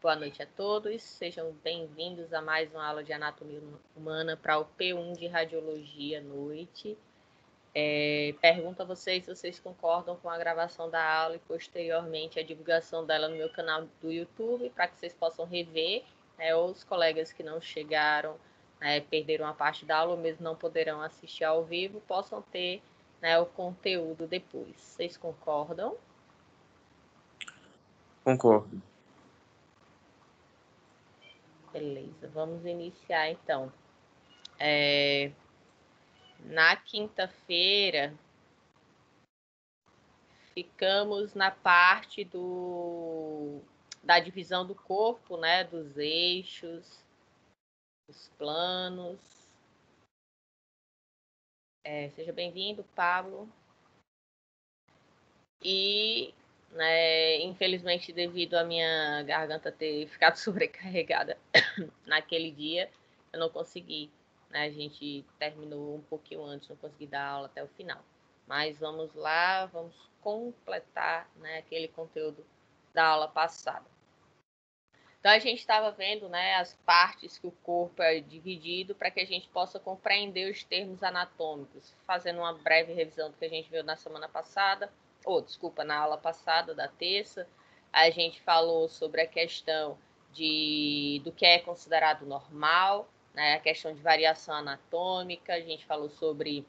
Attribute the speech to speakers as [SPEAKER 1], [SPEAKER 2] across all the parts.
[SPEAKER 1] Boa noite a todos, sejam bem-vindos a mais uma aula de anatomia humana para o P1 de Radiologia à noite. Pergunto a vocês se vocês concordam com a gravação da aula e posteriormente a divulgação dela no meu canal do YouTube, para que vocês possam rever, ou os colegas que não chegaram, perderam a parte da aula ou mesmo não poderão assistir ao vivo, possam ter o conteúdo depois. Vocês concordam?
[SPEAKER 2] Concordo.
[SPEAKER 1] Beleza, vamos iniciar então. Na quinta-feira, ficamos na parte da divisão do corpo, dos eixos, dos planos. Seja bem-vindo, Pablo. E, infelizmente, devido à minha garganta ter ficado sobrecarregada naquele dia, eu não consegui. A gente terminou um pouquinho antes, não consegui dar aula até o final. Mas vamos lá, vamos completar aquele conteúdo da aula passada. Então, a gente estava vendo as partes que o corpo é dividido para que a gente possa compreender os termos anatômicos, fazendo uma breve revisão do que a gente viu na semana passada, na aula passada, da terça. A gente falou sobre a questão do que é considerado normal, a questão de variação anatômica, a gente falou sobre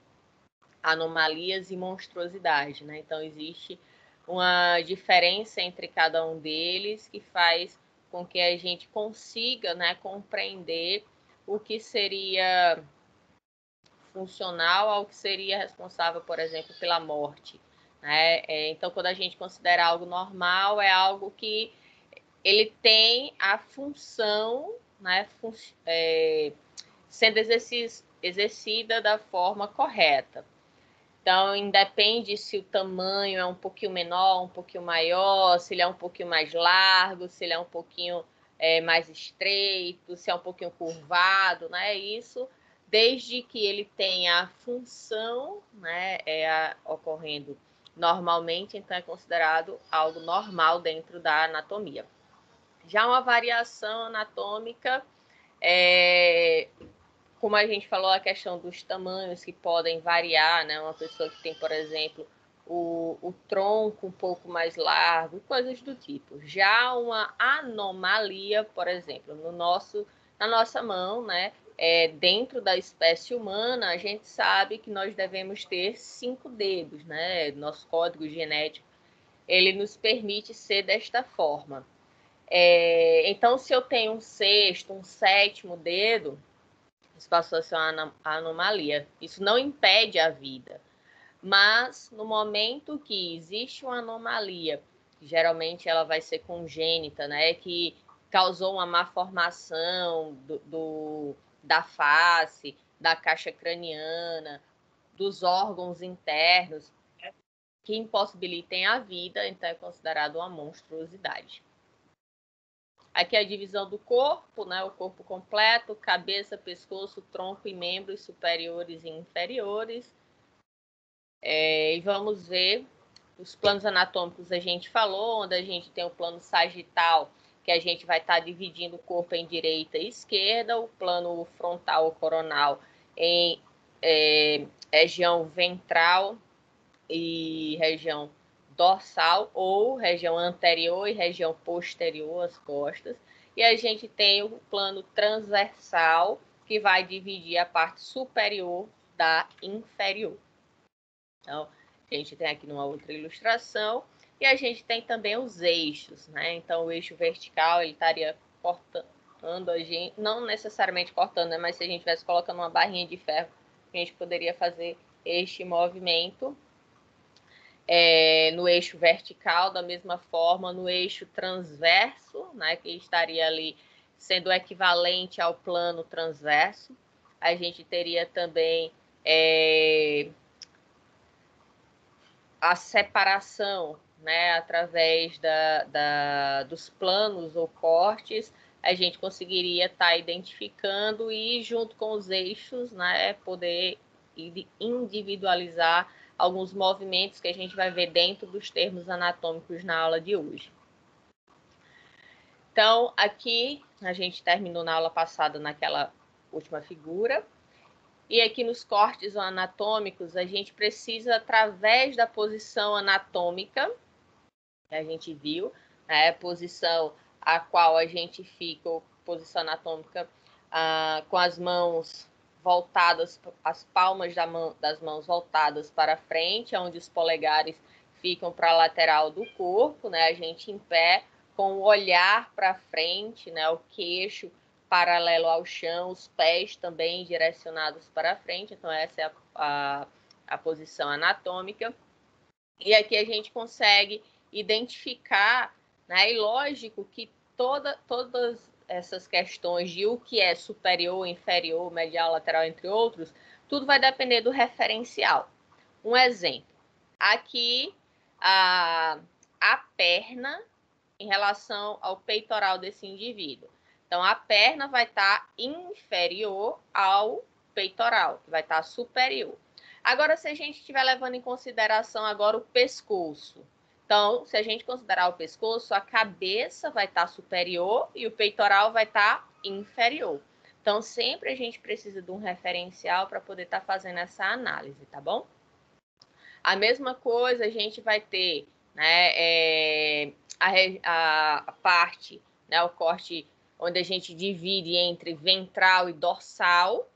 [SPEAKER 1] anomalias e monstruosidade, Então, existe uma diferença entre cada um deles que faz com que a gente consiga compreender o que seria funcional ao que seria responsável, por exemplo, pela morte. Então, quando a gente considera algo normal, é algo que ele tem a função sendo exercida da forma correta. Então, independe se o tamanho é um pouquinho menor, um pouquinho maior, se ele é um pouquinho mais largo, se ele é um pouquinho mais estreito, se é um pouquinho curvado, Isso, desde que ele tenha a função ocorrendo normalmente, então é considerado algo normal dentro da anatomia. Já uma variação anatômica como a gente falou, a questão dos tamanhos que podem variar, Uma pessoa que tem, por exemplo, o tronco um pouco mais largo, coisas do tipo. Já uma anomalia, por exemplo, na nossa mão, dentro da espécie humana, a gente sabe que nós devemos ter 5 dedos, Nosso código genético, ele nos permite ser desta forma. Então, se eu tenho um 6º, um 7º dedo, isso passou a ser uma anomalia. Isso não impede a vida. Mas, no momento que existe uma anomalia, geralmente ela vai ser congênita, que causou uma má formação da face, da caixa craniana, dos órgãos internos, que impossibilitem a vida, então é considerado uma monstruosidade. Aqui é a divisão do corpo, o corpo completo, cabeça, pescoço, tronco e membros superiores e inferiores. E vamos ver os planos anatômicos, a gente falou, onde a gente tem o plano sagital, que a gente vai estar dividindo o corpo em direita e esquerda, o plano frontal ou coronal em região ventral e região dorsal, ou região anterior e região posterior, as costas. E a gente tem o plano transversal, que vai dividir a parte superior da inferior. Então, a gente tem aqui numa outra ilustração. E a gente tem também os eixos, Então, o eixo vertical, ele estaria cortando a gente, não necessariamente cortando, mas se a gente estivesse colocando uma barrinha de ferro, a gente poderia fazer este movimento. No eixo vertical, da mesma forma, no eixo transverso, que estaria ali sendo equivalente ao plano transverso. A gente teria também a separação, através dos planos ou cortes, a gente conseguiria estar identificando e, junto com os eixos, poder individualizar alguns movimentos que a gente vai ver dentro dos termos anatômicos na aula de hoje. Então, aqui a gente terminou na aula passada naquela última figura. E aqui nos cortes anatômicos, a gente precisa, através da posição anatômica, que a gente viu, né, posição a qual a gente fica, posição anatômica, com as mãos voltadas, as palmas das mãos voltadas para frente, onde os polegares ficam para a lateral do corpo, né, a gente em pé, com o olhar para frente, né, o queixo paralelo ao chão, os pés também direcionados para frente. Então, essa é a posição anatômica. E aqui a gente consegue identificar, né? E lógico que todas essas questões de o que é superior, inferior, medial, lateral, entre outros, tudo vai depender do referencial. Um exemplo, aqui a perna em relação ao peitoral desse indivíduo. Então, a perna vai estar inferior ao peitoral, que vai estar superior. Agora, se a gente estiver levando em consideração agora o pescoço. Então, se a gente considerar o pescoço, a cabeça vai estar superior e o peitoral vai estar inferior. Então, sempre a gente precisa de um referencial para poder estar fazendo essa análise, tá bom? A mesma coisa a gente vai ter, né, a parte, né, o corte onde a gente divide entre ventral e dorsal.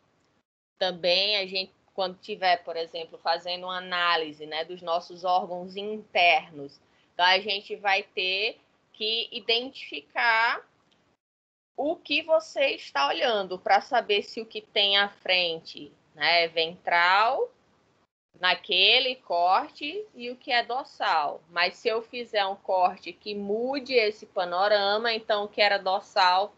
[SPEAKER 1] Também a gente, quando tiver, por exemplo, fazendo uma análise, né, dos nossos órgãos internos, então a gente vai ter que identificar o que você está olhando para saber se o que tem à frente, né, é ventral, naquele corte, e o que é dorsal. Mas se eu fizer um corte que mude esse panorama, então o que era dorsal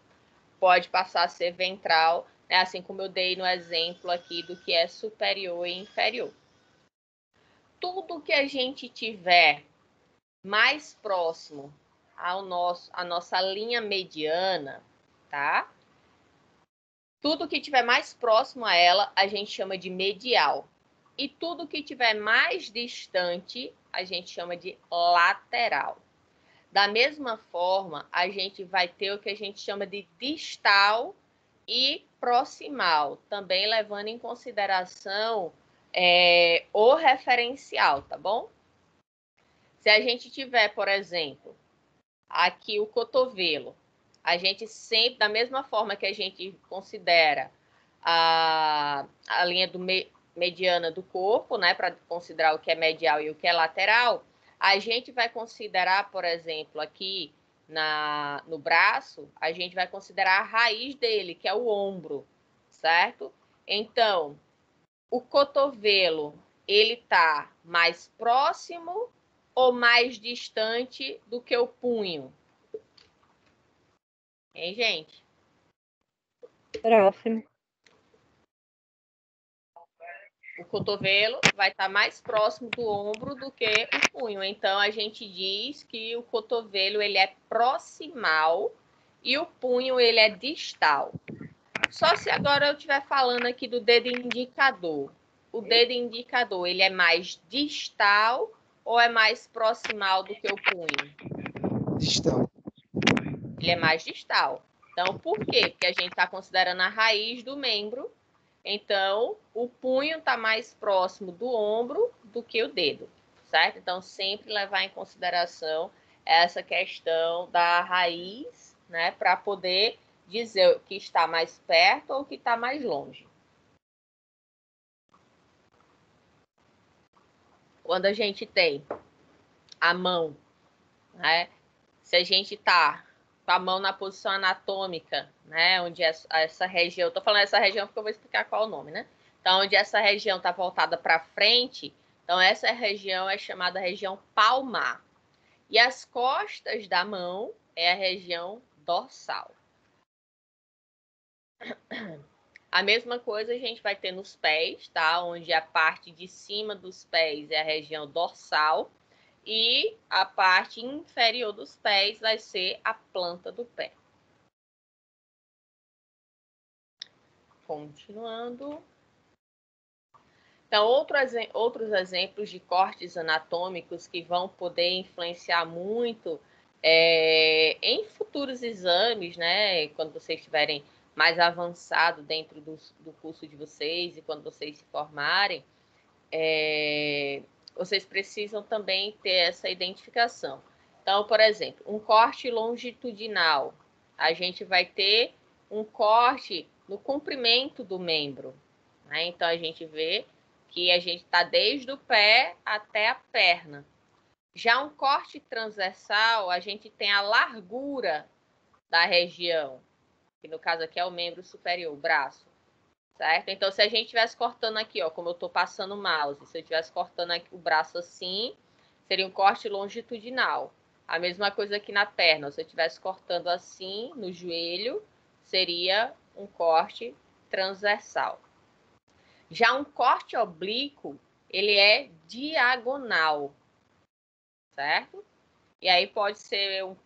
[SPEAKER 1] pode passar a ser ventral, né? Assim como eu dei no exemplo aqui do que é superior e inferior. Tudo que a gente tiver mais próximo à nossa linha mediana, tá? Tudo que tiver mais próximo a ela, a gente chama de medial. E tudo que tiver mais distante, a gente chama de lateral. Da mesma forma, a gente vai ter o que a gente chama de distal e proximal, também levando em consideração o referencial, tá bom? Se a gente tiver, por exemplo, aqui o cotovelo, a gente sempre, da mesma forma que a gente considera a linha mediana do corpo, né, para considerar o que é medial e o que é lateral, a gente vai considerar, por exemplo, aqui no braço, a gente vai considerar a raiz dele, que é o ombro, certo? Então, o cotovelo, ele está mais próximo ou mais distante do que o punho? Hein, gente?
[SPEAKER 2] Próximo.
[SPEAKER 1] O cotovelo vai estar mais próximo do ombro do que o punho. Então, a gente diz que o cotovelo ele é proximal e o punho ele é distal. Só se agora eu estiver falando aqui do dedo indicador. O dedo indicador, ele é mais distal ou é mais proximal do que o punho?
[SPEAKER 3] Distal.
[SPEAKER 1] Ele é mais distal. Então, por quê? Porque a gente está considerando a raiz do membro. Então, o punho está mais próximo do ombro do que o dedo, certo? Então, sempre levar em consideração essa questão da raiz, né? Para poder dizer que está mais perto ou que está mais longe. Quando a gente tem a mão, né? Se a gente está com a mão na posição anatômica, né? Onde essa região, estou falando essa região porque eu vou explicar qual é o nome, né? Então, onde essa região está voltada para frente, então essa região é chamada região palmar. E as costas da mão é a região dorsal. A mesma coisa a gente vai ter nos pés, tá? Onde a parte de cima dos pés é a região dorsal e a parte inferior dos pés vai ser a planta do pé. Continuando. Então, outros exemplos de cortes anatômicos que vão poder influenciar muito Em futuros exames, né, quando vocês estiverem mais avançado dentro do curso de vocês e quando vocês se formarem, vocês precisam também ter essa identificação. Então, por exemplo, um corte longitudinal. A gente vai ter um corte no comprimento do membro, né? Então, a gente vê que a gente está desde o pé até a perna. Já um corte transversal, a gente tem a largura da região, que no caso aqui é o membro superior, o braço, certo? Então, se a gente estivesse cortando aqui, ó, como eu estou passando o mouse, se eu estivesse cortando aqui o braço assim, seria um corte longitudinal. A mesma coisa aqui na perna, se eu estivesse cortando assim no joelho, seria um corte transversal. Já um corte oblíquo, ele é diagonal, certo? E aí pode ser um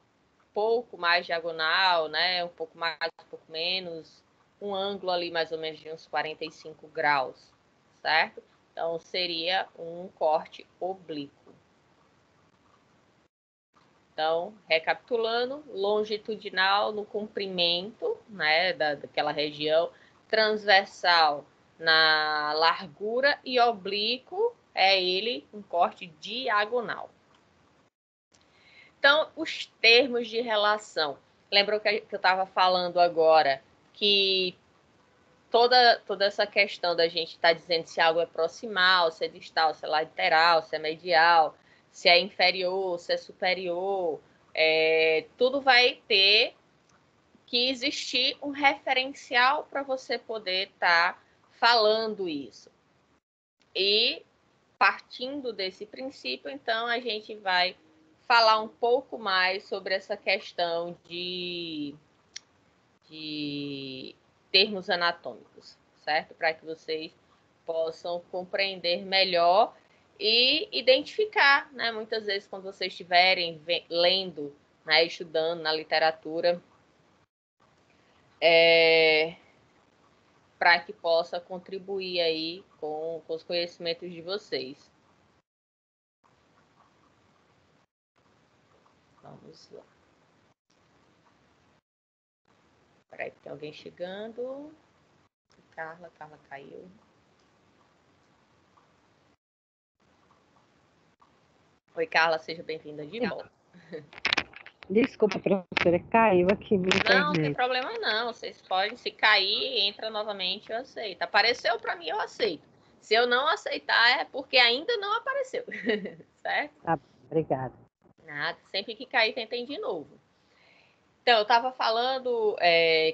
[SPEAKER 1] pouco mais diagonal, né? Um pouco mais, um pouco menos, um ângulo ali mais ou menos de uns 45 graus, certo? Então, seria um corte oblíquo. Então, recapitulando, longitudinal no comprimento, né, daquela região, transversal na largura e oblíquo é ele um corte diagonal. Então, os termos de relação. Lembram que eu estava falando agora que toda essa questão da gente estar dizendo se algo é proximal, se é distal, se é lateral, se é medial, se é inferior, se é superior, tudo vai ter que existir um referencial para você poder estar falando isso. E partindo desse princípio, então, a gente vai falar um pouco mais sobre essa questão de termos anatômicos, certo? Para que vocês possam compreender melhor e identificar, né? Muitas vezes, quando vocês estiverem lendo, né, estudando na literatura, para que possa contribuir aí com os conhecimentos de vocês. Vamos lá. Peraí, tem alguém chegando. Carla caiu. Oi, Carla, seja bem-vinda de volta.
[SPEAKER 2] Desculpa, professora, caiu aqui minha internet.
[SPEAKER 1] Não tem problema não, vocês podem, se cair, entra novamente, eu aceito. Apareceu para mim, eu aceito. Se eu não aceitar, é porque ainda não apareceu, certo?
[SPEAKER 2] Tá, obrigada.
[SPEAKER 1] Nada, sempre que cair, tentem de novo. Então, eu estava falando,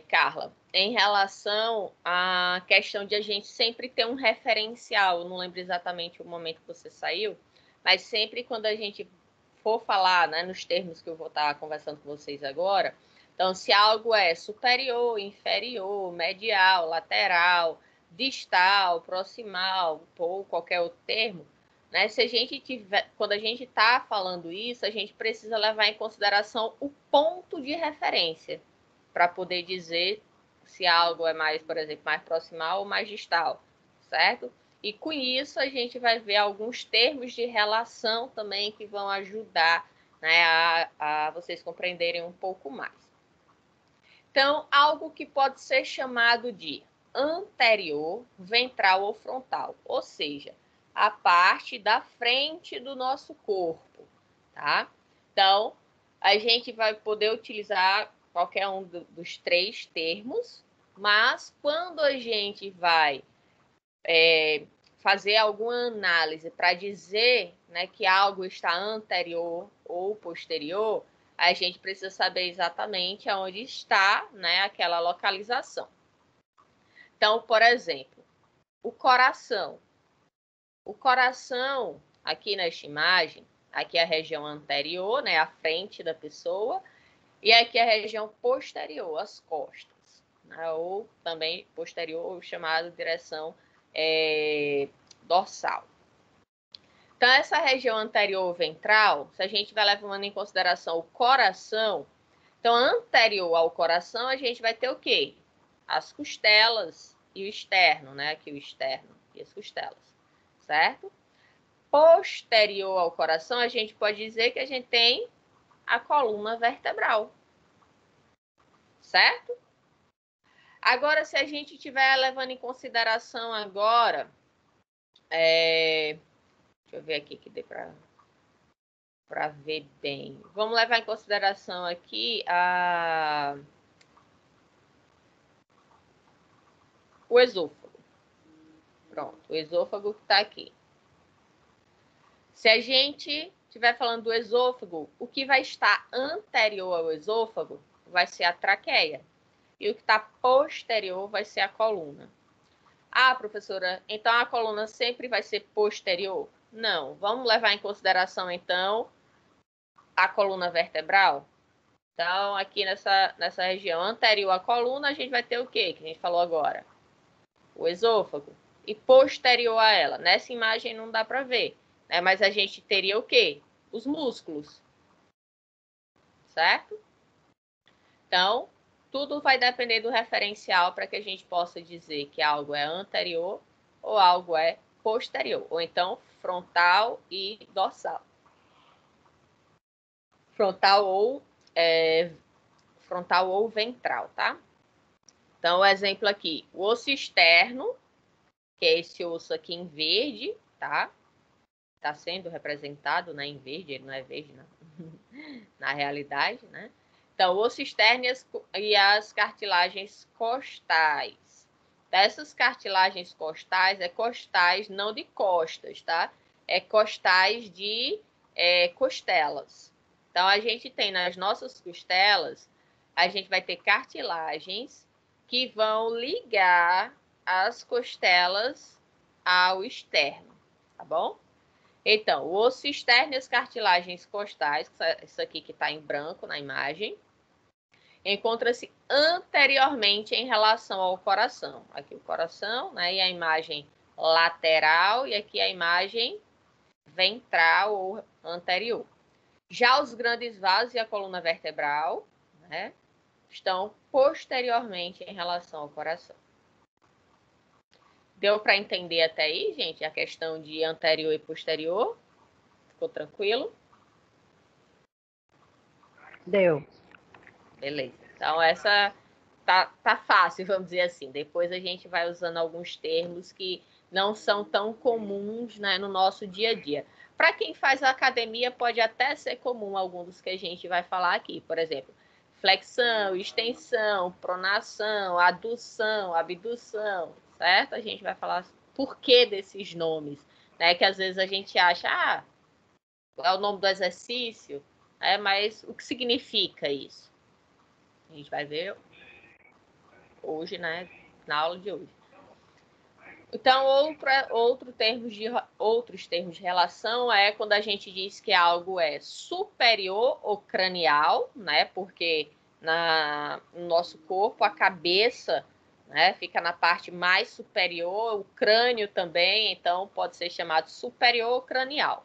[SPEAKER 1] Carla, em relação à questão de a gente sempre ter um referencial. Eu não lembro exatamente o momento que você saiu, mas sempre quando a gente for falar, né, nos termos que eu vou estar conversando com vocês agora, então, se algo é superior, inferior, medial, lateral, distal, proximal, ou qualquer outro termo, né, se a gente tiver, quando a gente está falando isso, a gente precisa levar em consideração o ponto de referência para poder dizer se algo é mais, por exemplo, mais proximal ou mais distal, certo? E com isso a gente vai ver alguns termos de relação também que vão ajudar, né, a vocês compreenderem um pouco mais. Então, algo que pode ser chamado de anterior, ventral ou frontal, ou seja, a parte da frente do nosso corpo, tá? Então, a gente vai poder utilizar qualquer um dos três termos, mas quando a gente vai fazer alguma análise para dizer, né, que algo está anterior ou posterior, a gente precisa saber exatamente aonde está, né, aquela localização. Então, por exemplo, o coração. O coração, aqui nesta imagem, aqui é a região anterior, né, a frente da pessoa, e aqui é a região posterior, as costas, né, ou também posterior, chamada direção dorsal. Então, essa região anterior ventral, se a gente vai levando em consideração o coração, então, anterior ao coração, a gente vai ter o quê? As costelas e o externo, né? Aqui o externo e as costelas, certo? Posterior ao coração, a gente pode dizer que a gente tem a coluna vertebral. Certo? Agora, se a gente estiver levando em consideração agora, deixa eu ver aqui que dê para ver bem. Vamos levar em consideração aqui o esôfago. Pronto, o esôfago que está aqui. Se a gente estiver falando do esôfago, o que vai estar anterior ao esôfago vai ser a traqueia. E o que está posterior vai ser a coluna. Ah, professora, então a coluna sempre vai ser posterior? Não. Vamos levar em consideração, então, a coluna vertebral? Então, aqui nessa região anterior à coluna, a gente vai ter o quê? Que a gente falou agora. O esôfago. E posterior a ela. Nessa imagem não dá para ver, né? Mas a gente teria o quê? Os músculos. Certo? Então, tudo vai depender do referencial para que a gente possa dizer que algo é anterior ou algo é posterior. Ou então, frontal e dorsal. Frontal ou ventral, tá? Então, o exemplo aqui. O osso externo, que é esse osso aqui em verde, tá? Está sendo representado, né, em verde. Ele não é verde, não. Na realidade, né? Então, o osso externo e as cartilagens costais. Dessas cartilagens costais, é costais não de costas, tá? É costais de costelas. Então, a gente tem nas nossas costelas, a gente vai ter cartilagens que vão ligar as costelas ao externo, tá bom? Então, o osso externo e as cartilagens costais, isso aqui que está em branco na imagem, encontra-se anteriormente em relação ao coração. Aqui o coração, né, e a imagem lateral, e aqui a imagem ventral ou anterior. Já os grandes vasos e a coluna vertebral, né, estão posteriormente em relação ao coração. Deu para entender até aí, gente, a questão de anterior e posterior? Ficou tranquilo?
[SPEAKER 2] Deu.
[SPEAKER 1] Beleza. Então, essa tá fácil, vamos dizer assim. Depois a gente vai usando alguns termos que não são tão comuns, né, no nosso dia a dia. Para quem faz academia, pode até ser comum alguns dos que a gente vai falar aqui. Por exemplo, flexão, extensão, pronação, adução, abdução, certo? A gente vai falar por que desses nomes, né? Que às vezes a gente acha, é o nome do exercício, mas o que significa isso? A gente vai ver hoje, né, na aula de hoje. Então, outros termos de relação é quando a gente diz que algo é superior ou cranial, né? Porque no nosso corpo a cabeça, né, fica na parte mais superior, o crânio também, então pode ser chamado superior ou cranial.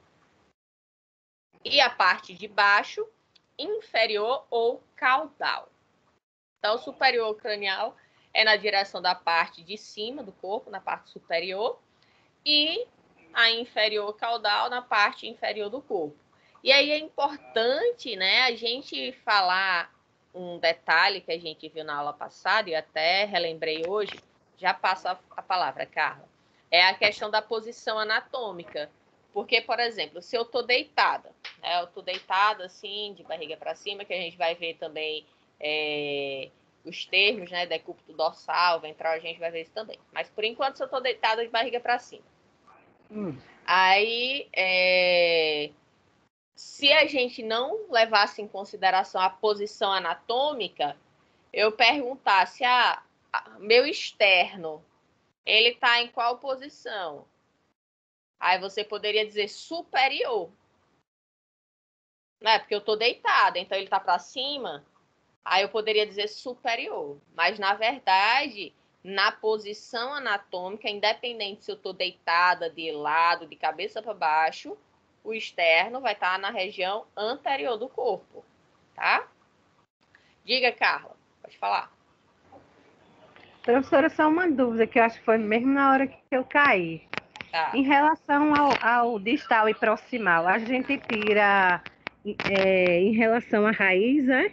[SPEAKER 1] E a parte de baixo, inferior ou caudal. Então, superior ou cranial é na direção da parte de cima do corpo, na parte superior, e a inferior caudal na parte inferior do corpo. E aí é importante, né, a gente falar um detalhe que a gente viu na aula passada, e até relembrei hoje, já passo a palavra, Carla, é a questão da posição anatômica. Porque, por exemplo, se eu estou deitada, né, eu estou deitada assim, de barriga para cima, que a gente vai ver também os termos, né, decúbito dorsal, ventral, a gente vai ver isso também. Mas, por enquanto, se eu estou deitada de barriga para cima. Aí, se a gente não levasse em consideração a posição anatômica, eu perguntasse, meu externo, ele está em qual posição? Aí você poderia dizer superior. Né? Porque eu estou deitada, então ele está para cima. Aí eu poderia dizer superior. Mas, na verdade, na posição anatômica, independente se eu estou deitada de lado, de cabeça para baixo, o externo vai estar na região anterior do corpo. Tá? Diga, Carla. Pode falar.
[SPEAKER 2] Professora, só uma dúvida que eu acho que foi mesmo na hora que eu caí.
[SPEAKER 1] Tá.
[SPEAKER 2] Em relação ao distal e proximal, a gente tira em relação à raiz, né?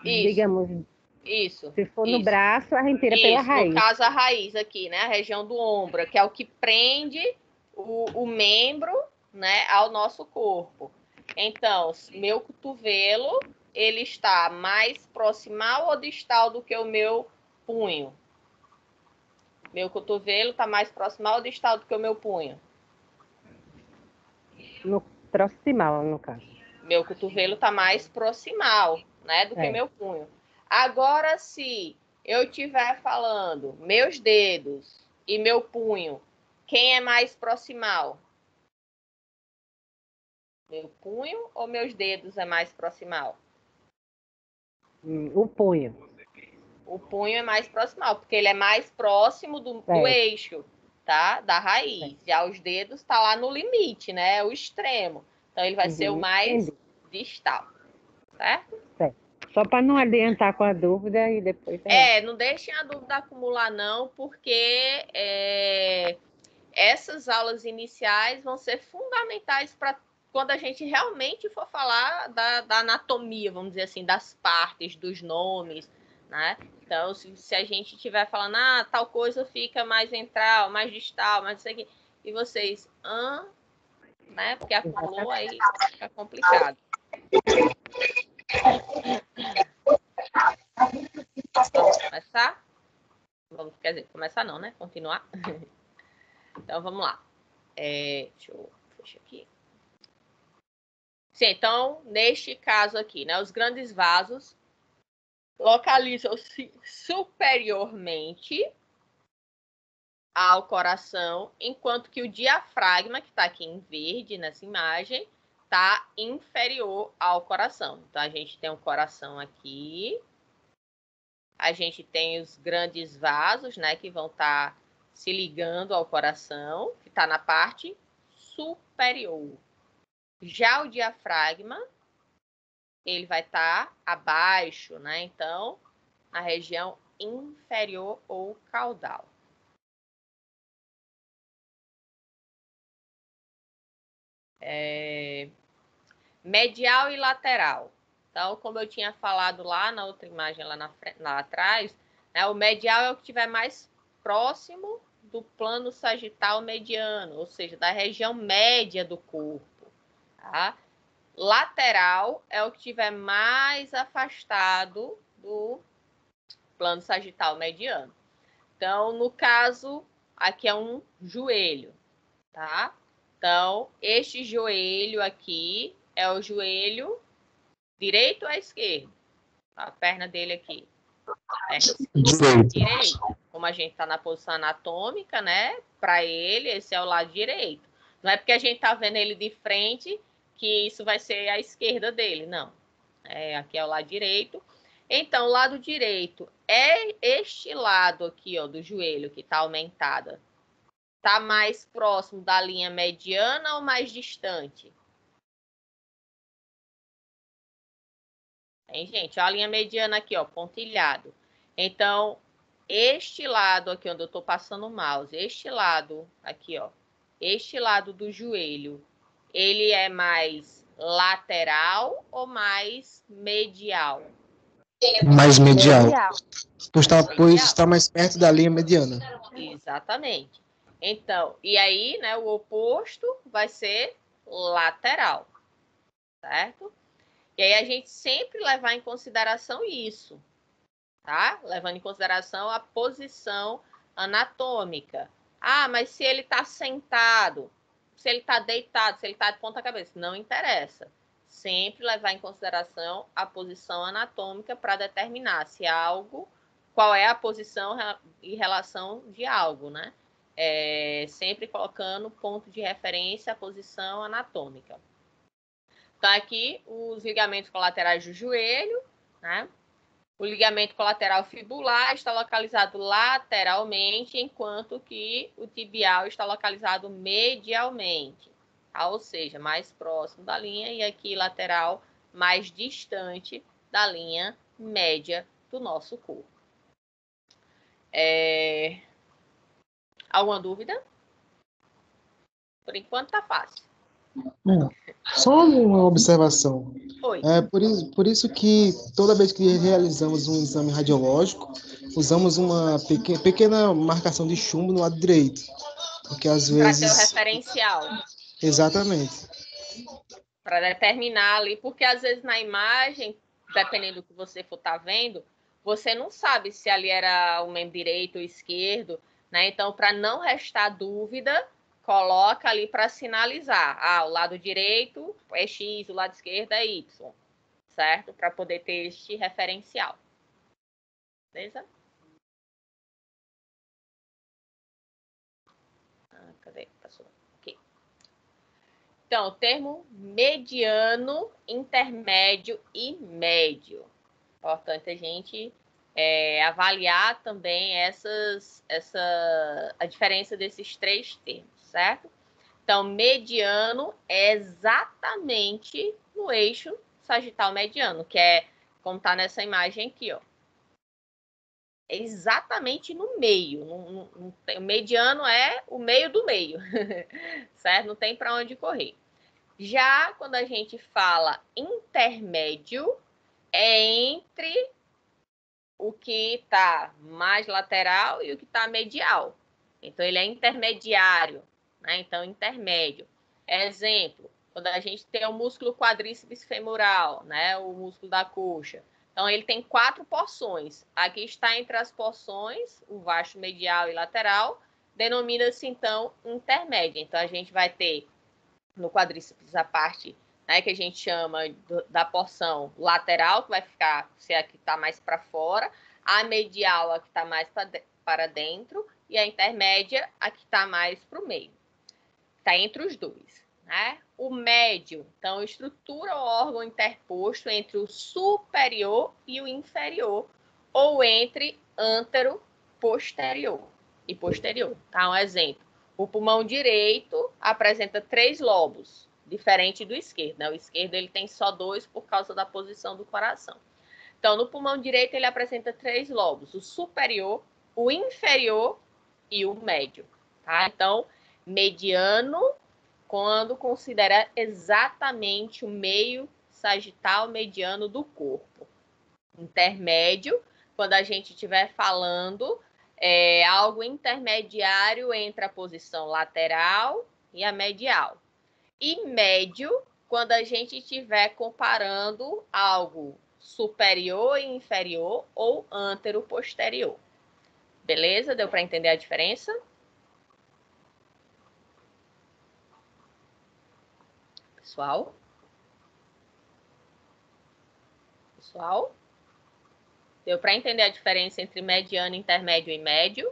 [SPEAKER 1] Isso,
[SPEAKER 2] Digamos,
[SPEAKER 1] isso.
[SPEAKER 2] se for no
[SPEAKER 1] Isso.
[SPEAKER 2] braço, a gente tira pela
[SPEAKER 1] Isso, no
[SPEAKER 2] raiz.
[SPEAKER 1] caso a raiz aqui, né? A região do ombro, que é o que prende o membro, né, ao nosso corpo. Então, meu cotovelo, ele está mais proximal ou distal do que o meu punho? Meu cotovelo está mais proximal ou distal do que o meu punho?
[SPEAKER 2] No proximal, no caso.
[SPEAKER 1] Meu cotovelo está mais proximal, né, do que meu punho. Agora, se eu estiver falando meus dedos e meu punho, quem é mais proximal? Meu punho ou meus dedos é mais proximal?
[SPEAKER 2] O punho.
[SPEAKER 1] O punho é mais proximal, porque ele é mais próximo do eixo, tá? Da raiz. Já os dedos tá lá no limite, né? O extremo. Então ele vai ser o mais distal, certo?
[SPEAKER 2] Só para não adiantar com a dúvida e depois...
[SPEAKER 1] Não deixem a dúvida acumular não, porque essas aulas iniciais vão ser fundamentais para quando a gente realmente for falar da anatomia, vamos dizer assim, das partes, dos nomes, né? Então, se a gente estiver falando, tal coisa fica mais ventral, mais distal, mais isso aqui, e vocês, né? Porque acumulou, aí fica complicado. Vamos começar? Quer dizer, começar não, né? Continuar. Então, vamos lá. Deixa eu fechar aqui. Sim, então, neste caso aqui, né? Os grandes vasos localizam-se superiormente ao coração, enquanto que o diafragma, que está aqui em verde nessa imagem, está inferior ao coração. Então, a gente tem o coração aqui, a gente tem os grandes vasos, né, que vão estar se ligando ao coração, que está na parte superior. Já o diafragma, ele vai estar abaixo, né? Então, na região inferior ou caudal. Medial e lateral. Então, como eu tinha falado lá na outra imagem, lá atrás, né, o medial é o que estiver mais próximo do plano sagital mediano, ou seja, da região média do corpo. Tá? Lateral é o que estiver mais afastado do plano sagital mediano. Então, no caso, aqui é um joelho, tá? Então, este joelho aqui é o joelho direito ou esquerdo? A perna dele aqui. Direita. Como a gente está na posição anatômica, né? Para ele, esse é o lado direito. Não é porque a gente está vendo ele de frente que isso vai ser a esquerda dele, não. Aqui é o lado direito. Então, o lado direito é este lado aqui, ó, do joelho que está aumentada. Está mais próximo da linha mediana ou mais distante? Hein, gente? Olha a linha mediana aqui, ó, pontilhado. Então, este lado aqui onde eu estou passando o mouse, este lado aqui, ó, este lado do joelho, ele é mais lateral ou mais medial?
[SPEAKER 3] Mais medial. Pois está mais perto da linha mediana.
[SPEAKER 1] Exatamente. Então, e aí, né, o oposto vai ser lateral, certo? E aí a gente sempre levar em consideração isso, tá? Levando em consideração a posição anatômica. Mas se ele está sentado, se ele está deitado, se ele está de ponta cabeça, não interessa. Sempre levar em consideração a posição anatômica para determinar se algo, qual é a posição em relação de algo, né? Sempre colocando ponto de referência a posição anatômica. Então, aqui, os ligamentos colaterais do joelho, né? O ligamento colateral fibular está localizado lateralmente, enquanto que o tibial está localizado medialmente, tá? Ou seja, mais próximo da linha, e aqui lateral mais distante da linha média do nosso corpo. Alguma dúvida? Por enquanto tá fácil.
[SPEAKER 3] Só uma observação.
[SPEAKER 1] Oi.
[SPEAKER 3] Por isso que toda vez que realizamos um exame radiológico, usamos uma pequena marcação de chumbo no lado direito. Porque às
[SPEAKER 1] Para ter o
[SPEAKER 3] vezes.
[SPEAKER 1] referencial.
[SPEAKER 3] Exatamente.
[SPEAKER 1] Para determinar ali, porque às vezes na imagem, dependendo do que você for estar vendo, você não sabe se ali era o membro direito ou esquerdo, né? Então, para não restar dúvida, coloca ali para sinalizar. O lado direito é X, o lado esquerdo é Y, certo? Para poder ter este referencial. Beleza? Cadê? Passou. Ok. Então, o termo mediano, intermédio e médio. Importante a gente avaliar também a diferença desses três termos, certo? Então, mediano é exatamente no eixo sagital mediano, que é como está nessa imagem aqui, ó. É exatamente no meio. O mediano é o meio do meio, certo? Não tem para onde correr. Já quando a gente fala intermédio, é entre o que está mais lateral e o que está medial. Então, ele é intermediário, né? Então, intermédio. Exemplo, quando a gente tem o músculo quadríceps femoral, né? O músculo da coxa. Então, ele tem 4 porções. Aqui está entre as porções, o vasto medial e lateral, denomina-se, então, intermédia. Então, a gente vai ter no quadríceps a parte, né, que a gente chama da porção lateral, que vai ficar, se a que está mais para fora, a medial, a que está mais para dentro, e a intermédia, a que está mais para o meio. Está entre os dois. Né? O médio, então, estrutura o órgão interposto entre o superior e o inferior, ou entre antero, posterior e posterior. Tá? Um exemplo. O pulmão direito apresenta 3 lobos, diferente do esquerdo. Né? O esquerdo ele tem só 2 por causa da posição do coração. Então, no pulmão direito, ele apresenta 3 lobos: o superior, o inferior e o médio. Tá? Então, mediano, quando considera exatamente o meio sagital mediano do corpo. Intermédio, quando a gente estiver falando algo intermediário entre a posição lateral e a medial. E médio, quando a gente estiver comparando algo superior e inferior ou antero-posterior. Beleza? Deu para entender a diferença? Pessoal? Pessoal? Deu para entender a diferença entre mediano, intermédio e médio?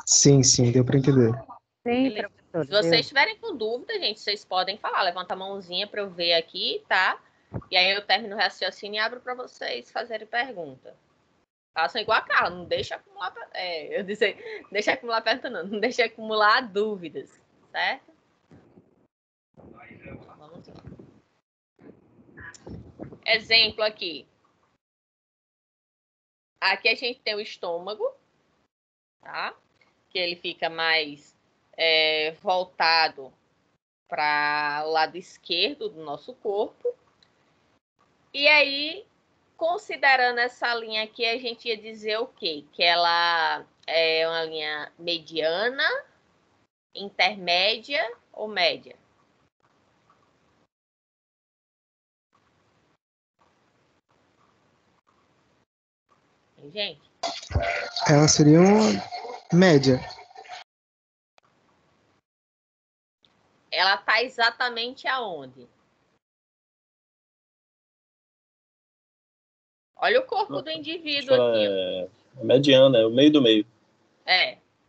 [SPEAKER 3] Sim, deu para entender.
[SPEAKER 2] Sim,
[SPEAKER 1] Beleza.
[SPEAKER 2] professor.
[SPEAKER 1] Se vocês estiverem com dúvida, gente, vocês podem falar. Levanta a mãozinha para eu ver aqui, tá? E aí eu termino o raciocínio e abro para vocês fazerem pergunta. Façam igual a Carla, não deixa acumular... eu disse, deixa acumular pergunta não deixa acumular dúvidas, certo? Vamos lá. Exemplo aqui. Aqui a gente tem o estômago, tá? Que ele fica mais voltado para o lado esquerdo do nosso corpo. E aí, considerando essa linha aqui, a gente ia dizer o quê? Que ela é uma linha mediana, intermédia ou média? Gente?
[SPEAKER 3] Ela seria uma média.
[SPEAKER 1] Ela está exatamente aonde? Olha o corpo do indivíduo aqui.
[SPEAKER 4] É mediana, é o meio do meio.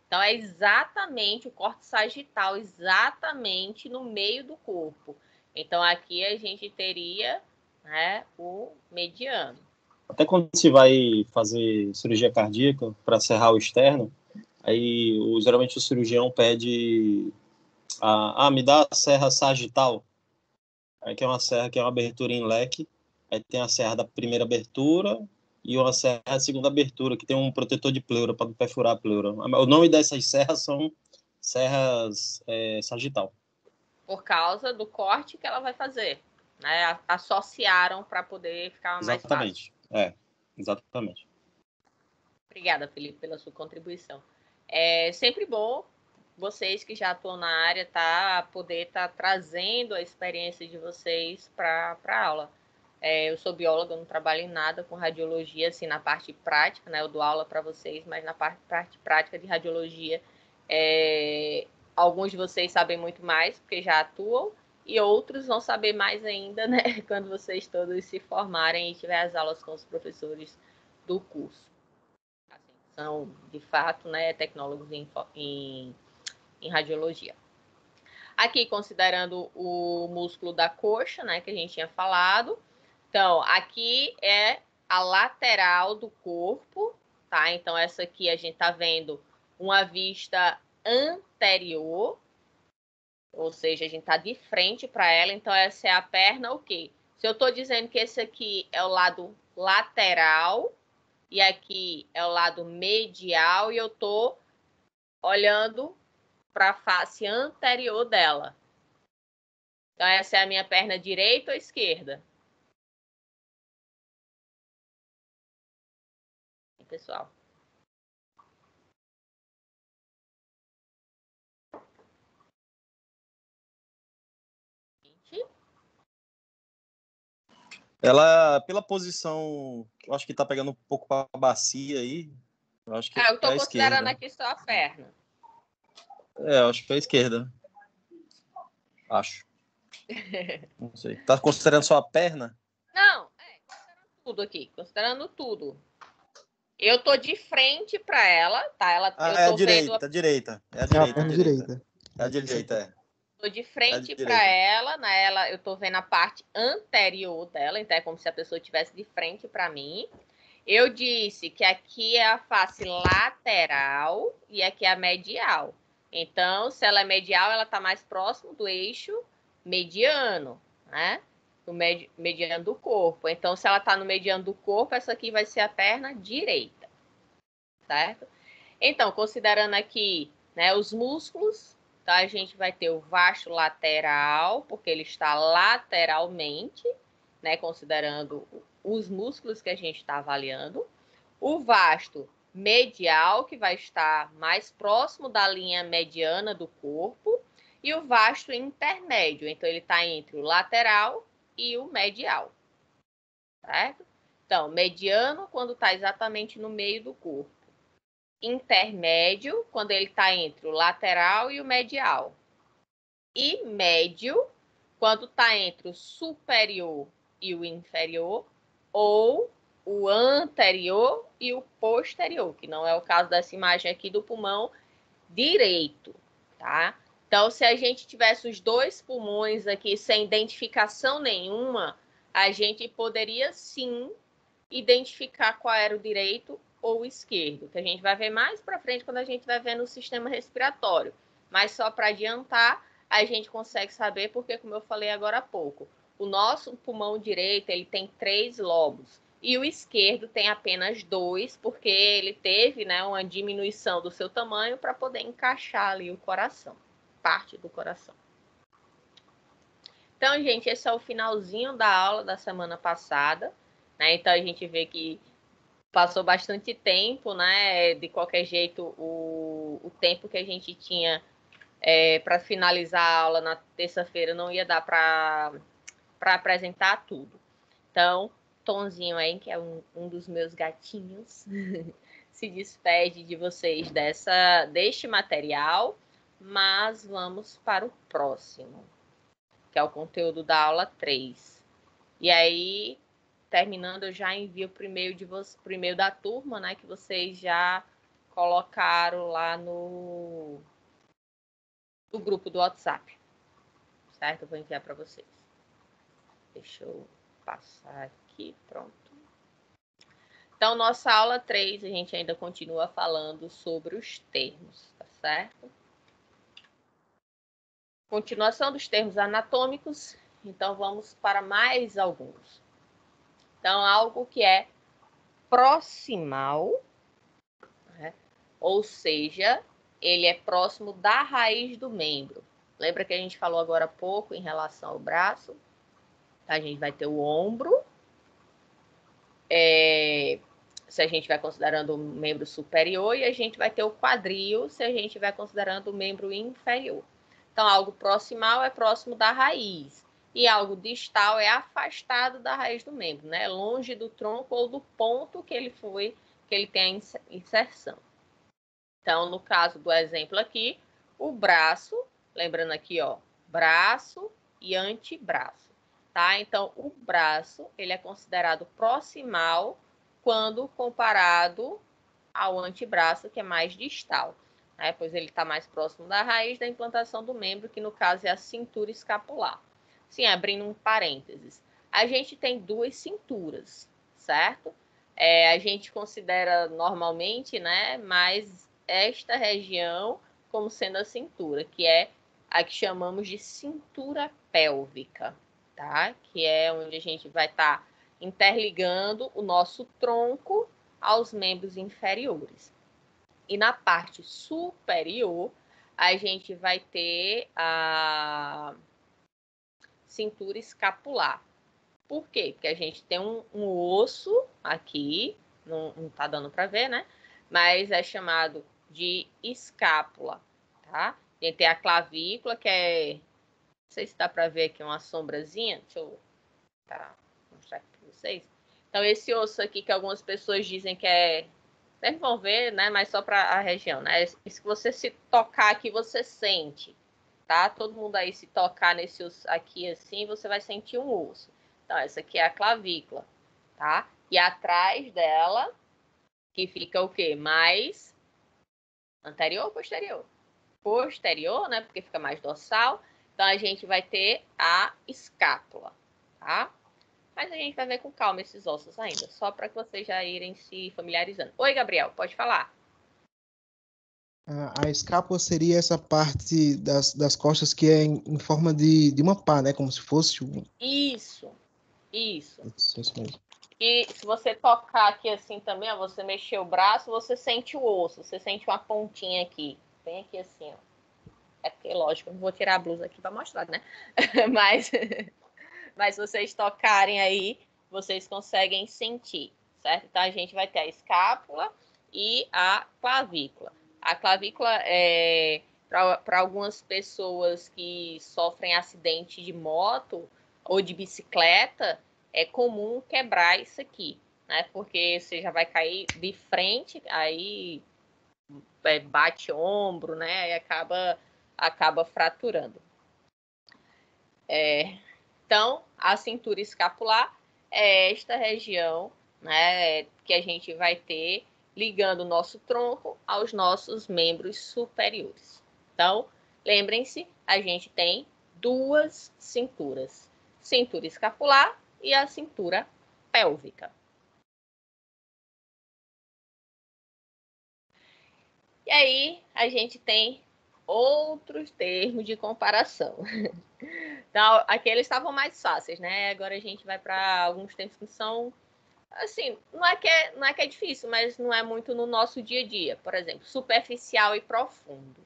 [SPEAKER 1] Então, é exatamente o corte sagital, exatamente no meio do corpo. Então, aqui a gente teria, né, o mediano.
[SPEAKER 4] Até quando se vai fazer cirurgia cardíaca para serrar o externo, aí geralmente o cirurgião pede me dá a serra sagital. Aí que é uma serra que é uma abertura em leque. Aí tem a serra da primeira abertura e uma serra da segunda abertura, que tem um protetor de pleura para não perfurar a pleura. O nome dessas serras são serras sagital.
[SPEAKER 1] por causa do corte que ela vai fazer. Né? Associaram para poder ficar mais fácil.
[SPEAKER 4] Exatamente. Exatamente.
[SPEAKER 1] Obrigada, Felipe, pela sua contribuição. É sempre bom vocês que já atuam na área poder estar trazendo a experiência de vocês para a aula. Eu sou bióloga, eu não trabalho em nada com radiologia, assim, na parte prática, né? Eu dou aula para vocês, mas na parte prática de radiologia, alguns de vocês sabem muito mais, porque já atuam, e outros vão saber mais ainda, né? Quando vocês todos se formarem e tiver as aulas com os professores do curso. Assim, são, de fato, né, tecnólogos em radiologia. Aqui, considerando o músculo da coxa, né, que a gente tinha falado. Então, aqui é a lateral do corpo, tá? Então, essa aqui a gente tá vendo uma vista anterior, ou seja, a gente tá de frente para ela. Então, essa é a perna, o quê? Se eu tô dizendo que esse aqui é o lado lateral e aqui é o lado medial e eu tô olhando para a face anterior dela. Então, essa é a minha perna direita ou esquerda? Pessoal.
[SPEAKER 4] Ela, pela posição, eu acho que tá pegando um pouco para a bacia aí. Eu acho que
[SPEAKER 1] eu
[SPEAKER 4] é
[SPEAKER 1] estou
[SPEAKER 4] a
[SPEAKER 1] considerando
[SPEAKER 4] esquerda.
[SPEAKER 1] aqui só a perna.
[SPEAKER 4] Eu acho que é a esquerda. Acho. Não sei. Tá considerando só a perna?
[SPEAKER 1] Não, considerando tudo aqui, considerando tudo. Eu tô de frente para ela, tá? Eu
[SPEAKER 4] É a
[SPEAKER 1] tô vendo
[SPEAKER 4] direita, a direita. É a
[SPEAKER 3] É a
[SPEAKER 4] direita, a
[SPEAKER 3] perna
[SPEAKER 4] direita.
[SPEAKER 3] direita.
[SPEAKER 4] É a direita,
[SPEAKER 1] Tô de
[SPEAKER 4] É a
[SPEAKER 1] frente para
[SPEAKER 4] direita.
[SPEAKER 1] ela, eu tô vendo a parte anterior dela, então é como se a pessoa estivesse de frente para mim. Eu disse que aqui é a face lateral e aqui é a medial. Então, se ela é medial, ela está mais próximo do eixo mediano, né? Do mediano do corpo. Então, se ela está no mediano do corpo, essa aqui vai ser a perna direita, certo? Então, considerando aqui, né, os músculos, tá? A gente vai ter o vasto lateral, porque ele está lateralmente, né? Considerando os músculos que a gente está avaliando. O vasto medial, que vai estar mais próximo da linha mediana do corpo, e o vasto intermédio, então ele está entre o lateral e o medial, certo? Então, mediano, quando está exatamente no meio do corpo. Intermédio, quando ele está entre o lateral e o medial. E médio, quando está entre o superior e o inferior, ou o anterior e o posterior, que não é o caso dessa imagem aqui do pulmão direito, tá? Então, se a gente tivesse os dois pulmões aqui sem identificação nenhuma, a gente poderia sim identificar qual era o direito ou o esquerdo, que a gente vai ver mais para frente quando a gente vai ver no sistema respiratório. Mas só para adiantar, a gente consegue saber porque, como eu falei agora há pouco, o nosso pulmão direito ele tem 3 lobos e o esquerdo tem apenas 2, porque ele teve, né, uma diminuição do seu tamanho para poder encaixar ali o coração, parte do coração. Então, gente, esse é o finalzinho da aula da semana passada, né? Então, a gente vê que passou bastante tempo, né? De qualquer jeito, o tempo que a gente tinha para finalizar a aula na terça-feira não ia dar para apresentar tudo. Então, Tonzinho aí, que é um dos meus gatinhos, se despede de vocês deste material, mas vamos para o próximo, que é o conteúdo da aula 3. E aí, terminando, eu já envio pro e-mail da turma, né, que vocês já colocaram lá no grupo do WhatsApp, certo? Eu vou enviar para vocês. Deixa eu passar aqui, pronto. Então, nossa aula 3, a gente ainda continua falando sobre os termos, tá certo? Continuação dos termos anatômicos, então vamos para mais alguns. Então, algo que é proximal, né? Ou seja, ele é próximo da raiz do membro. Lembra que a gente falou agora há pouco em relação ao braço? A gente vai ter o ombro, se a gente vai considerando o membro superior, e a gente vai ter o quadril, se a gente vai considerando o membro inferior. Então, algo proximal é próximo da raiz, e algo distal é afastado da raiz do membro, né? Longe do tronco ou do ponto que ele tem a inserção. Então, no caso do exemplo aqui, o braço, lembrando aqui, ó, braço e antebraço, tá? Então, o braço, ele é considerado proximal quando comparado ao antebraço, que é mais distal, né? Pois ele está mais próximo da raiz da implantação do membro, que no caso é a cintura escapular. Sim, abrindo um parênteses. A gente tem duas cinturas, certo? A gente considera normalmente, né, mais esta região como sendo a cintura, que é a que chamamos de cintura pélvica, tá? Que é onde a gente vai estar interligando o nosso tronco aos membros inferiores. E na parte superior, a gente vai ter a cintura escapular. Por quê? Porque a gente tem um osso aqui, não tá dando para ver, né? Mas é chamado de escápula, tá? A gente tem a clavícula, que é... Não sei se dá para ver aqui uma sombrazinha. Deixa eu mostrar aqui para vocês. Então, esse osso aqui, que algumas pessoas dizem que é... Vocês vão ver, né? Mas só para a região, né? Se você se tocar aqui, você sente, tá? Todo mundo aí se tocar nesse osso aqui assim, você vai sentir um osso. Então, essa aqui é a clavícula, tá? E atrás dela, que fica o quê? Mais anterior ou posterior? Posterior, né? Porque fica mais dorsal. Então, a gente vai ter a escápula, tá? Mas a gente vai ver com calma esses ossos ainda, só para que vocês já irem se familiarizando. Oi, Gabriel, pode falar.
[SPEAKER 3] A escápula seria essa parte das costas que é em forma de uma pá, né? Como se fosse um...
[SPEAKER 1] Isso.
[SPEAKER 3] Isso mesmo.
[SPEAKER 1] E se você tocar aqui assim também, ó, você mexer o braço, você sente o osso, você sente uma pontinha aqui. Bem aqui assim, ó. É porque, lógico, eu não vou tirar a blusa aqui para mostrar, né? mas se vocês tocarem aí, vocês conseguem sentir, certo? Então, a gente vai ter a escápula e a clavícula. A clavícula, para algumas pessoas que sofrem acidente de moto ou de bicicleta, é comum quebrar isso aqui, né? Porque você já vai cair de frente, aí bate ombro, né? E acaba fraturando. Então, a cintura escapular é esta região, né, que a gente vai ter ligando o nosso tronco aos nossos membros superiores. Então, lembrem-se, a gente tem duas cinturas, cintura escapular e a cintura pélvica. E aí, a gente tem outros termos de comparação. Então, aqueles estavam mais fáceis, né? Agora a gente vai para alguns termos que são, assim, não é que é difícil, mas não é muito no nosso dia a dia. Por exemplo, superficial e profundo.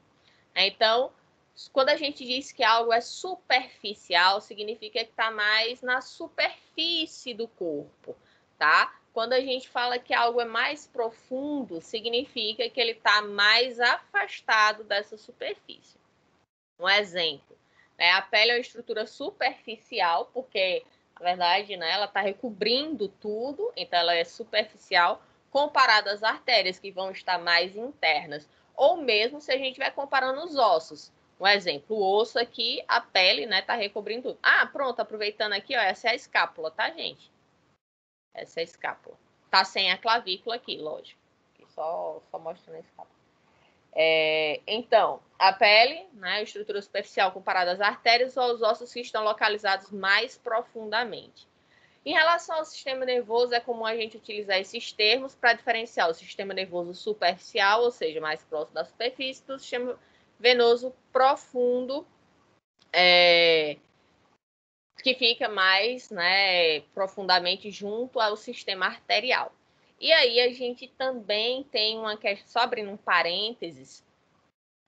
[SPEAKER 1] Então, quando a gente diz que algo é superficial, significa que está mais na superfície do corpo, tá? Quando a gente fala que algo é mais profundo, significa que ele está mais afastado dessa superfície. Um exemplo, né? A pele é uma estrutura superficial, porque, na verdade, né, ela está recobrindo tudo, então ela é superficial, comparada às artérias, que vão estar mais internas. Ou mesmo se a gente vai comparando os ossos. Um exemplo, o osso aqui, a pele, né, tá recobrindo tudo. Ah, pronto, aproveitando aqui, ó, essa é a escápula, tá, gente? Essa é a escápula. Tá sem a clavícula aqui, lógico. Aqui só mostrando a escápula. Então, a pele, né, a estrutura superficial comparada às artérias ou aos ossos que estão localizados mais profundamente. Em relação ao sistema nervoso, é comum a gente utilizar esses termos para diferenciar o sistema nervoso superficial, ou seja, mais próximo da superfície, do sistema venoso profundo, que fica mais, né, profundamente junto ao sistema arterial. E aí a gente também tem uma questão, só abrindo um parênteses,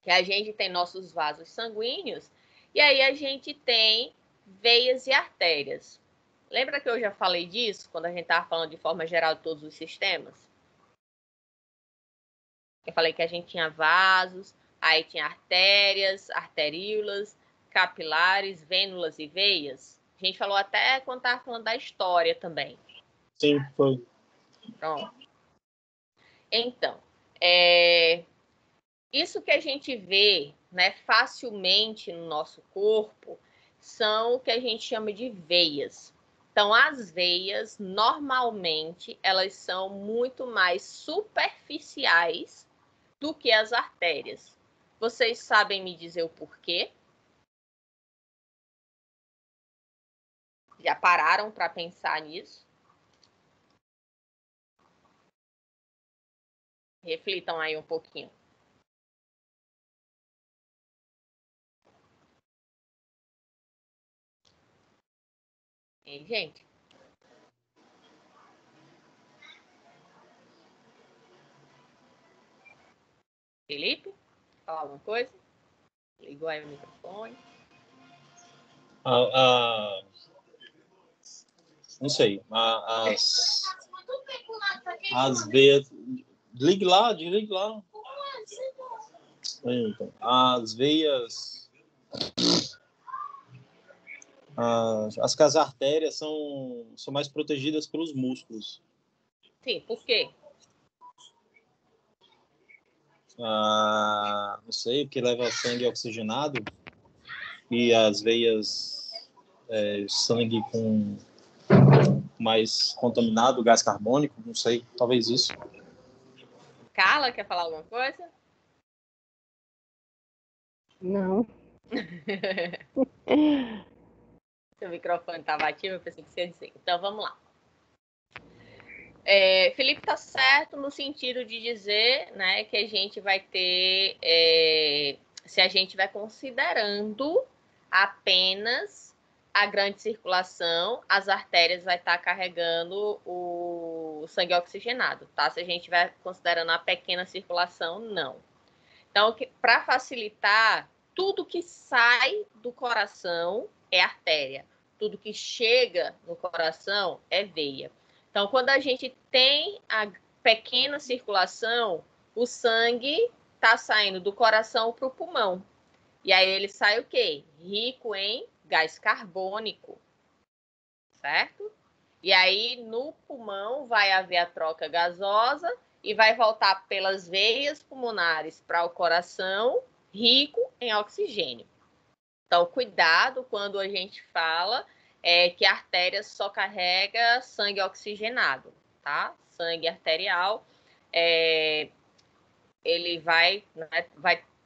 [SPEAKER 1] que a gente tem nossos vasos sanguíneos, E aí a gente tem veias e artérias. Lembra que eu já falei disso quando a gente estava falando de forma geral de todos os sistemas? Eu falei que a gente tinha vasos, aí tinha artérias, arteríolas, capilares, vênulas e veias. A gente falou até quando estava falando da história também.
[SPEAKER 4] Sim, foi.
[SPEAKER 1] Pronto. Então, isso que a gente vê, né, facilmente no nosso corpo são o que a gente chama de veias. Então, as veias, normalmente, elas são muito mais superficiais do que as artérias. Vocês sabem me dizer o porquê? Já pararam para pensar nisso? Reflitam aí um pouquinho. Hein, gente? Felipe? Falar alguma coisa? Ligou aí o microfone.
[SPEAKER 4] Não sei. As veias. Desligue lá. Então, as veias. As artérias são mais protegidas pelos músculos.
[SPEAKER 1] Sim, por quê?
[SPEAKER 4] Não sei, porque leva sangue oxigenado e as veias, sangue com mais contaminado, gás carbônico, não sei, talvez isso.
[SPEAKER 1] Carla, quer falar alguma coisa?
[SPEAKER 2] Não.
[SPEAKER 1] Seu microfone estava ativo, eu pensei que você ia dizer. Então, vamos lá. Felipe está certo no sentido de dizer, né, que a gente vai ter, se a gente vai considerando apenas a grande circulação, as artérias vai estar carregando o sangue oxigenado, tá? Se a gente vai considerando a pequena circulação, não. Então, para facilitar, tudo que sai do coração é artéria, tudo que chega no coração é veia. Então, quando a gente tem a pequena circulação, o sangue está saindo do coração para o pulmão. E aí ele sai o quê? Rico em gás carbônico, certo? E aí no pulmão vai haver a troca gasosa e vai voltar pelas veias pulmonares para o coração, rico em oxigênio. Então, cuidado quando a gente fala que a artéria só carrega sangue oxigenado, tá? Sangue arterial, ele vai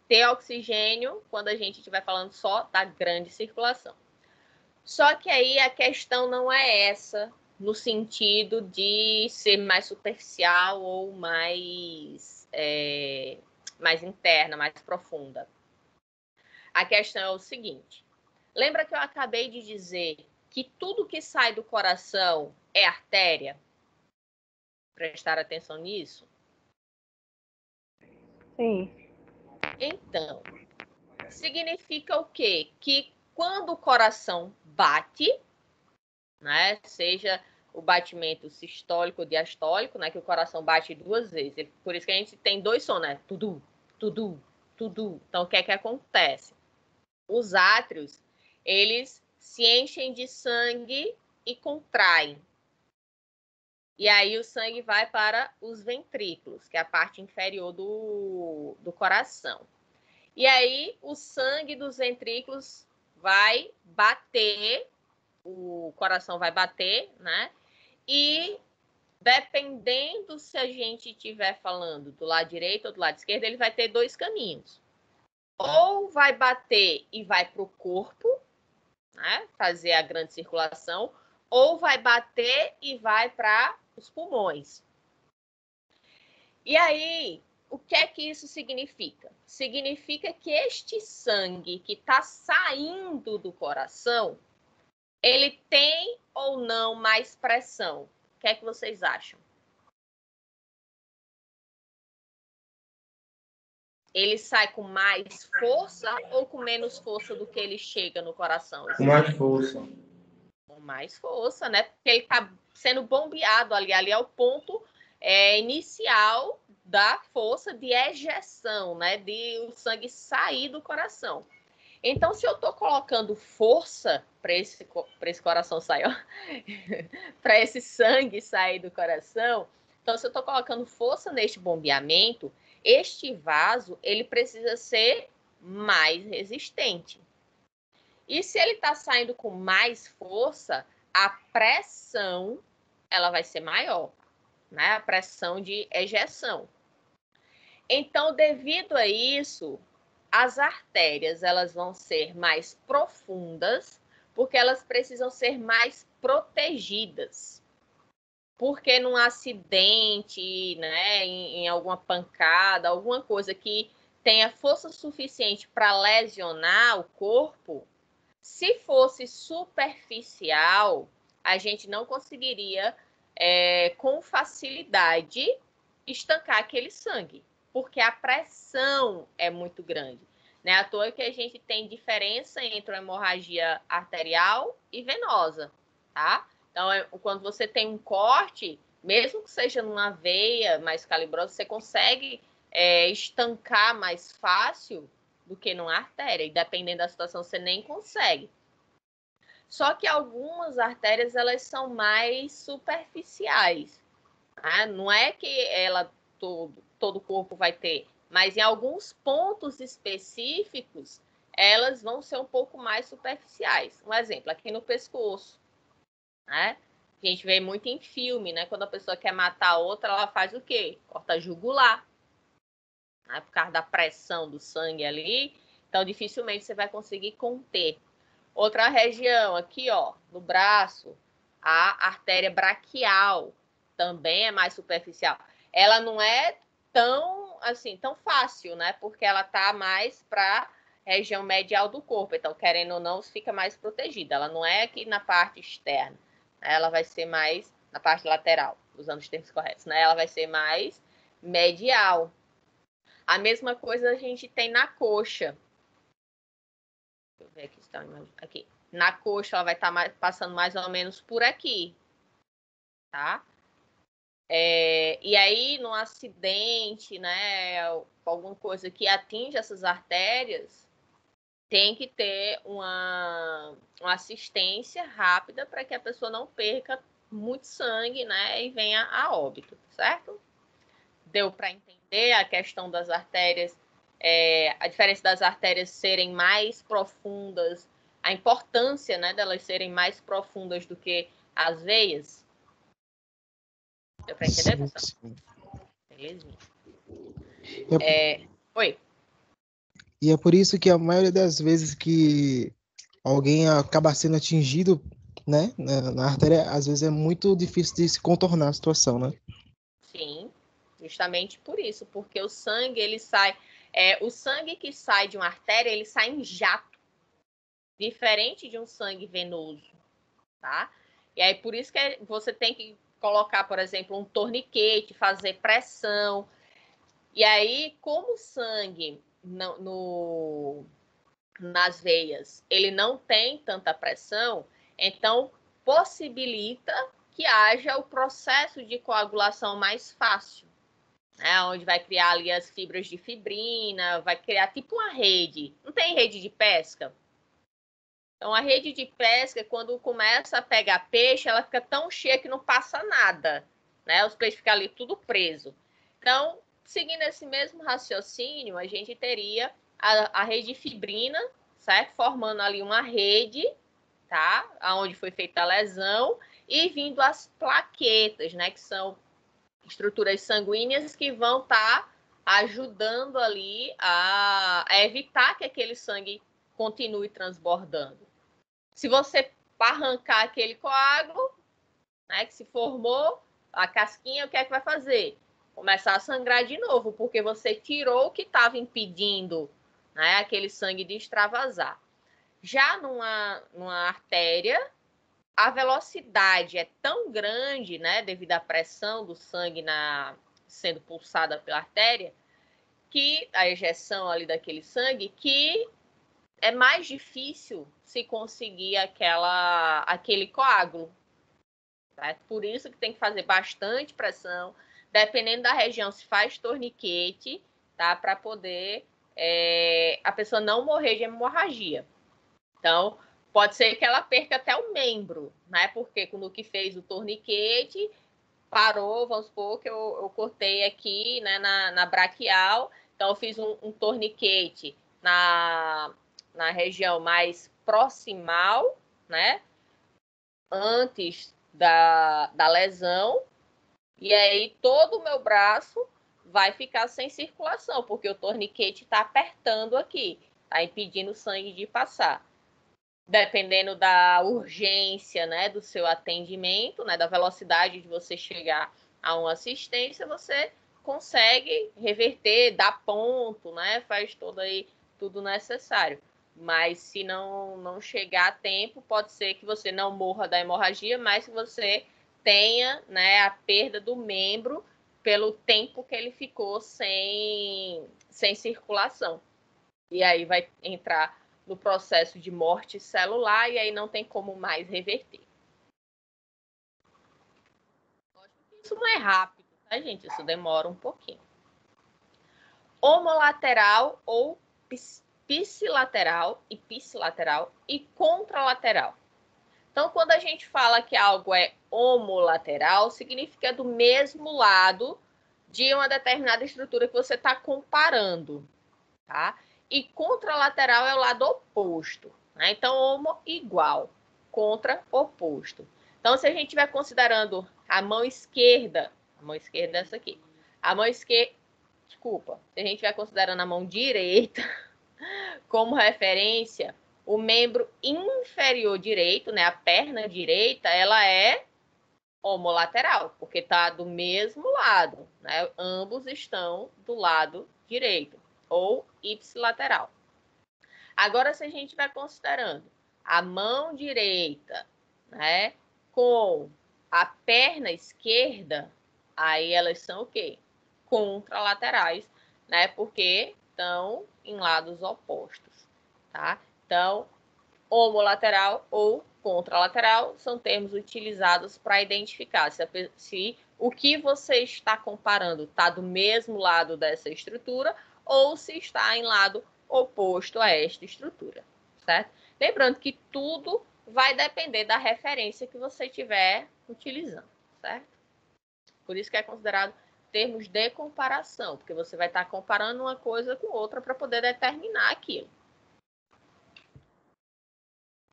[SPEAKER 1] ter oxigênio quando a gente estiver falando só da grande circulação. Só que aí a questão não é essa, no sentido de ser mais superficial ou mais interna, mais profunda. A questão é o seguinte: lembra que eu acabei de dizer que tudo que sai do coração é artéria? Prestar atenção nisso?
[SPEAKER 2] Sim.
[SPEAKER 1] Então, significa o quê? Que quando o coração bate, né, seja o batimento sistólico ou diastólico, né, que o coração bate 2 vezes. Por isso que a gente tem 2 sons, né? Tudu, tudu, tudu. Então, o que é que acontece? Os átrios, eles se enchem de sangue e contraem. E aí o sangue vai para os ventrículos, que é a parte inferior do coração. E aí o sangue dos ventrículos vai bater, o coração vai bater, né? E dependendo se a gente estiver falando do lado direito ou do lado esquerdo, ele vai ter 2 caminhos. Ou vai bater e vai para o corpo, né? Fazer a grande circulação, ou vai bater e vai para os pulmões. E aí, o que é que isso significa? Significa que este sangue que está saindo do coração, ele tem ou não mais pressão? O que é que vocês acham? ele sai com mais força ou com menos força do que ele chega no coração?
[SPEAKER 5] Com mais força.
[SPEAKER 1] Com mais força, né? Porque ele está sendo bombeado ali. Ali é o ponto inicial da força de ejeção, né? De o sangue sair do coração. Então, se eu estou colocando força para esse coração sair, para esse sangue sair do coração, então, se eu estou colocando força neste bombeamento, este vaso ele precisa ser mais resistente. E se ele está saindo com mais força, a pressão ela vai ser maior, né? A pressão de ejeção. Então, devido a isso, as artérias elas vão ser mais profundas, porque elas precisam ser mais protegidas. Porque num acidente, né, em alguma pancada, alguma coisa que tenha força suficiente para lesionar o corpo, se fosse superficial, a gente não conseguiria, com facilidade, estancar aquele sangue, porque a pressão é muito grande. Não é à toa que a gente tem diferença entre a hemorragia arterial e venosa, tá? Então, quando você tem um corte, mesmo que seja numa veia mais calibrosa, você consegue estancar mais fácil do que numa artéria. E dependendo da situação, você nem consegue. Só que algumas artérias, elas são mais superficiais. Tá? Não é que ela todo o corpo vai ter, mas em alguns pontos específicos, elas vão ser um pouco mais superficiais. Um exemplo, aqui no pescoço. Né? A gente vê muito em filme, né? Quando a pessoa quer matar a outra, ela faz o quê? Corta a jugular. Né? Por causa da pressão do sangue ali. Então, dificilmente você vai conseguir conter. Outra região aqui, ó, no braço, a artéria braquial também é mais superficial. Ela não é tão, assim, tão fácil, né? Porque ela tá mais para região medial do corpo. Então, querendo ou não, fica mais protegida. Ela não é aqui na parte externa. Ela vai ser mais na parte lateral, usando os termos corretos, né? Ela vai ser mais medial. A mesma coisa a gente tem na coxa. Deixa eu ver aqui, está aqui. Na coxa ela vai estar passando mais ou menos por aqui, tá? E aí, num acidente, né, alguma coisa que atinge essas artérias, tem que ter uma assistência rápida para que a pessoa não perca muito sangue, né, e venha a óbito, certo? Deu para entender a questão das artérias, a diferença das artérias serem mais profundas, a importância, né, delas serem mais profundas do que as veias? Deu para entender, pessoal?
[SPEAKER 3] Sim.
[SPEAKER 1] Belezinha.
[SPEAKER 3] É,
[SPEAKER 1] Oi.
[SPEAKER 3] e é por isso que a maioria das vezes que alguém acaba sendo atingido, né, na artéria, às vezes é muito difícil de se contornar a situação, né?
[SPEAKER 1] Sim, justamente por isso, porque o sangue, ele sai... o sangue que sai de uma artéria, ele sai em jato, diferente de um sangue venoso, tá? E aí, por isso que você tem que colocar, por exemplo, um torniquete, fazer pressão. E aí, como o sangue nas veias, ele não tem tanta pressão, então possibilita que haja o processo de coagulação mais fácil, né? Onde vai criar ali as fibras de fibrina, vai criar tipo uma rede. Não tem rede de pesca? Então, a rede de pesca, quando começa a pegar peixe, ela fica tão cheia que não passa nada, né? Os peixes ficam ali tudo preso. Então, seguindo esse mesmo raciocínio, a gente teria a rede de fibrina, certo? Formando ali uma rede, tá? Onde foi feita a lesão, e vindo as plaquetas, né? Que são estruturas sanguíneas que vão estar ajudando ali a evitar que aquele sangue continue transbordando. Se você arrancar aquele coágulo, né, que se formou, a casquinha, o que é que vai fazer? Começar a sangrar de novo, porque você tirou o que estava impedindo, né, aquele sangue de extravasar. Já numa artéria, a velocidade é tão grande, né, devido à pressão do sangue sendo pulsada pela artéria, que a ejeção ali daquele sangue, que é mais difícil se conseguir aquele coágulo. Tá? Por isso que tem que fazer bastante pressão, dependendo da região, se faz torniquete, tá? Para poder a pessoa não morrer de hemorragia. Então, pode ser que ela perca até o membro, né? Porque quando que fez o torniquete, parou, vamos supor que eu cortei aqui, né, na braquial, então eu fiz um torniquete na região mais proximal, né? Antes da lesão, e aí todo o meu braço vai ficar sem circulação, porque o torniquete está apertando aqui, está impedindo o sangue de passar. Dependendo da urgência, né, do seu atendimento, né, da velocidade de você chegar a uma assistência, você consegue reverter, dar ponto, né, faz tudo necessário. Mas se não chegar a tempo, pode ser que você não morra da hemorragia, mas que você tenha, né, a perda do membro pelo tempo que ele ficou sem circulação. E aí vai entrar no processo de morte celular e aí não tem como mais reverter. Isso não é rápido, tá, gente? Isso demora um pouquinho. Homolateral ou psilateral e contralateral. Então, quando a gente fala que algo é homolateral, significa do mesmo lado de uma determinada estrutura que você está comparando, tá? E contralateral é o lado oposto, né? Então, homo igual, contra oposto. Então, se a gente estiver considerando a mão esquerda é essa aqui. A mão esquerda, desculpa, se a gente estiver considerando a mão direita como referência, o membro inferior direito, né, a perna direita, ela é homolateral, porque está do mesmo lado, né? Ambos estão do lado direito, ou ipsilateral. Agora, se a gente vai considerando a mão direita, né, com a perna esquerda, aí elas são o quê? Contralaterais, né? Porque estão em lados opostos, tá? Então, homolateral ou contralateral são termos utilizados para identificar se o que você está comparando está do mesmo lado dessa estrutura ou se está em lado oposto a esta estrutura, certo? Lembrando que tudo vai depender da referência que você estiver utilizando, certo? Por isso que é considerado termos de comparação, porque você vai estar comparando uma coisa com outra para poder determinar aquilo.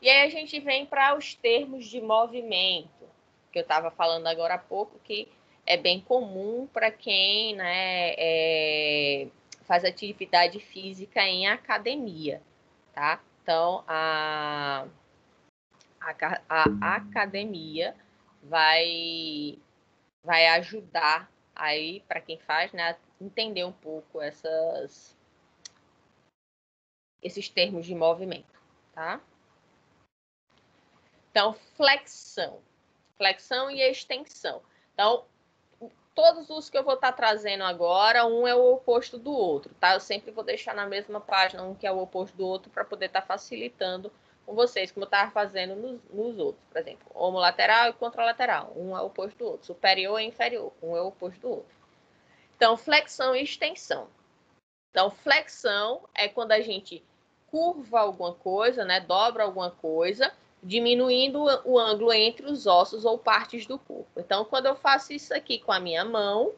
[SPEAKER 1] E aí a gente vem para os termos de movimento, que eu estava falando agora há pouco, que é bem comum para quem, né, faz atividade física em academia, tá? Então, a academia vai ajudar aí para quem faz, né, a entender um pouco esses termos de movimento, tá? Então, flexão e extensão. Então, todos os que eu vou estar trazendo agora, um é o oposto do outro, tá? Eu sempre vou deixar na mesma página um que é o oposto do outro para poder estar facilitando com vocês, como eu estava fazendo nos outros. Por exemplo, homolateral e contralateral. Um é o oposto do outro. Superior e inferior. Um é o oposto do outro. Então, flexão e extensão. Então, flexão é quando a gente curva alguma coisa, né? Dobra alguma coisa, diminuindo o ângulo entre os ossos ou partes do corpo. Então, quando eu faço isso aqui com a minha mão,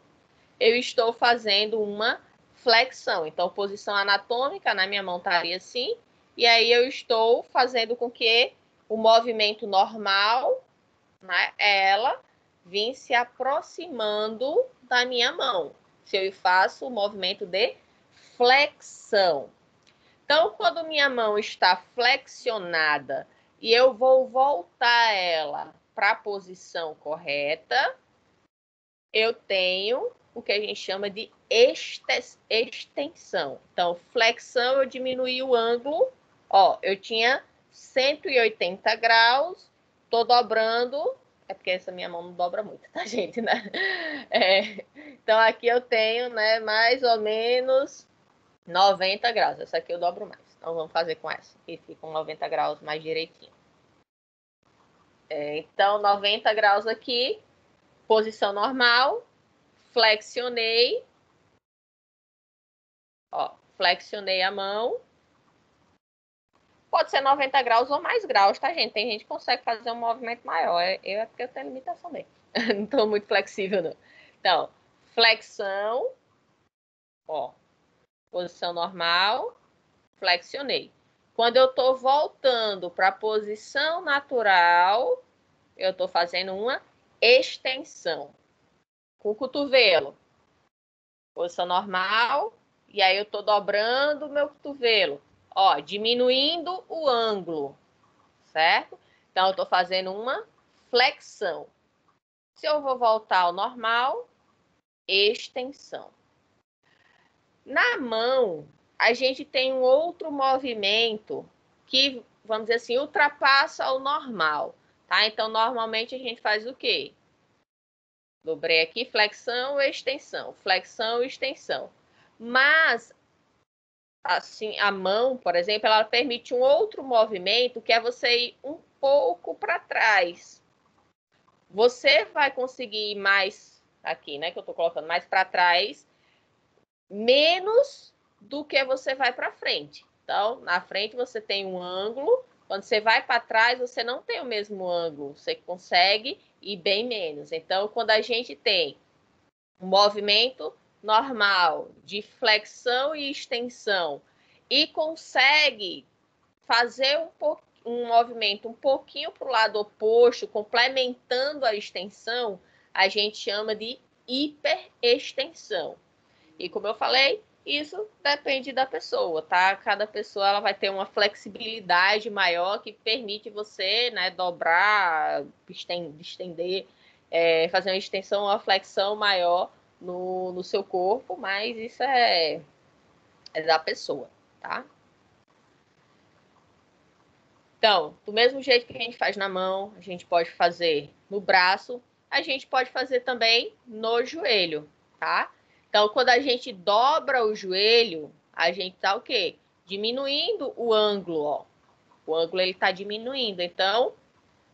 [SPEAKER 1] eu estou fazendo uma flexão. Então, posição anatômica, na minha mão estaria assim, e aí eu estou fazendo com que o movimento normal, né, ela vem se aproximando da minha mão. Se eu faço o movimento de flexão. Então, quando minha mão está flexionada e eu vou voltar ela para a posição correta, eu tenho o que a gente chama de extensão. Então, flexão, eu diminuí o ângulo. Ó, eu tinha 180 graus, estou dobrando É porque essa minha mão não dobra muito, tá, gente? Né? Então, aqui eu tenho, né, mais ou menos 90 graus. Essa aqui eu dobro mais. Então, vamos fazer com essa. E fica 90 graus mais direitinho. Então, 90 graus aqui. Posição normal. Flexionei. Ó, flexionei a mão. Pode ser 90 graus ou mais graus, tá, gente? Tem gente que consegue fazer um movimento maior. É porque eu tenho limitação mesmo. Não estou muito flexível, não. Então, flexão. Ó, posição normal. Flexionei. Quando eu estou voltando para a posição natural, eu estou fazendo uma extensão. Com o cotovelo. Posição normal. E aí eu estou dobrando o meu cotovelo. Ó, diminuindo o ângulo. Certo? Então, eu estou fazendo uma flexão. Se eu vou voltar ao normal, extensão. Na mão, a gente tem um outro movimento que, vamos dizer assim, ultrapassa o normal, tá? Então, normalmente a gente faz o quê? Dobrei aqui, flexão, extensão, flexão, extensão. Mas, assim, a mão, por exemplo, ela permite um outro movimento que é você ir um pouco para trás. Você vai conseguir ir mais aqui, né? Que eu tô colocando mais para trás, menos do que você vai para frente. Então, na frente você tem um ângulo. Quando você vai para trás, você não tem o mesmo ângulo. Você consegue ir bem menos. Então, quando a gente tem um movimento normal de flexão e extensão e consegue fazer um movimento um pouquinho para o lado oposto, complementando a extensão, a gente chama de hiperextensão. E como eu falei, isso depende da pessoa, tá? Cada pessoa ela vai ter uma flexibilidade maior que permite você, né, dobrar, estender, fazer uma extensão, uma flexão maior no seu corpo, mas isso é da pessoa, tá? Então, do mesmo jeito que a gente faz na mão, a gente pode fazer no braço, a gente pode fazer também no joelho, tá? Então, quando a gente dobra o joelho, a gente tá o quê? Diminuindo o ângulo, ó. O ângulo ele tá diminuindo. Então,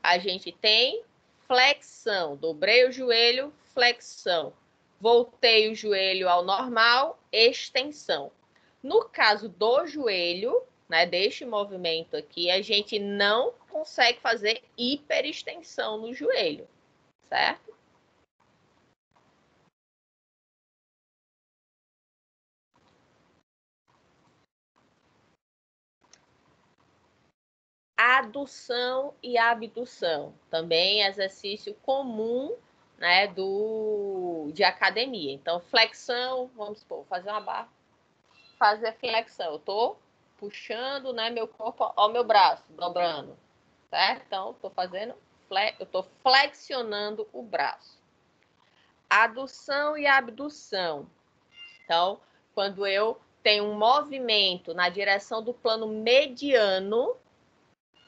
[SPEAKER 1] a gente tem flexão. Dobrei o joelho, flexão. Voltei o joelho ao normal, extensão. No caso do joelho, né, deste movimento aqui, a gente não consegue fazer hiperextensão no joelho, certo? Adução e abdução, também exercício comum, né, de academia. Então, flexão, vamos supor, fazer uma barra, fazer flexão. Eu tô puxando, né, meu corpo ao meu braço, dobrando, certo? Então, eu tô flexionando o braço. Adução e abdução. Então, quando eu tenho um movimento na direção do plano mediano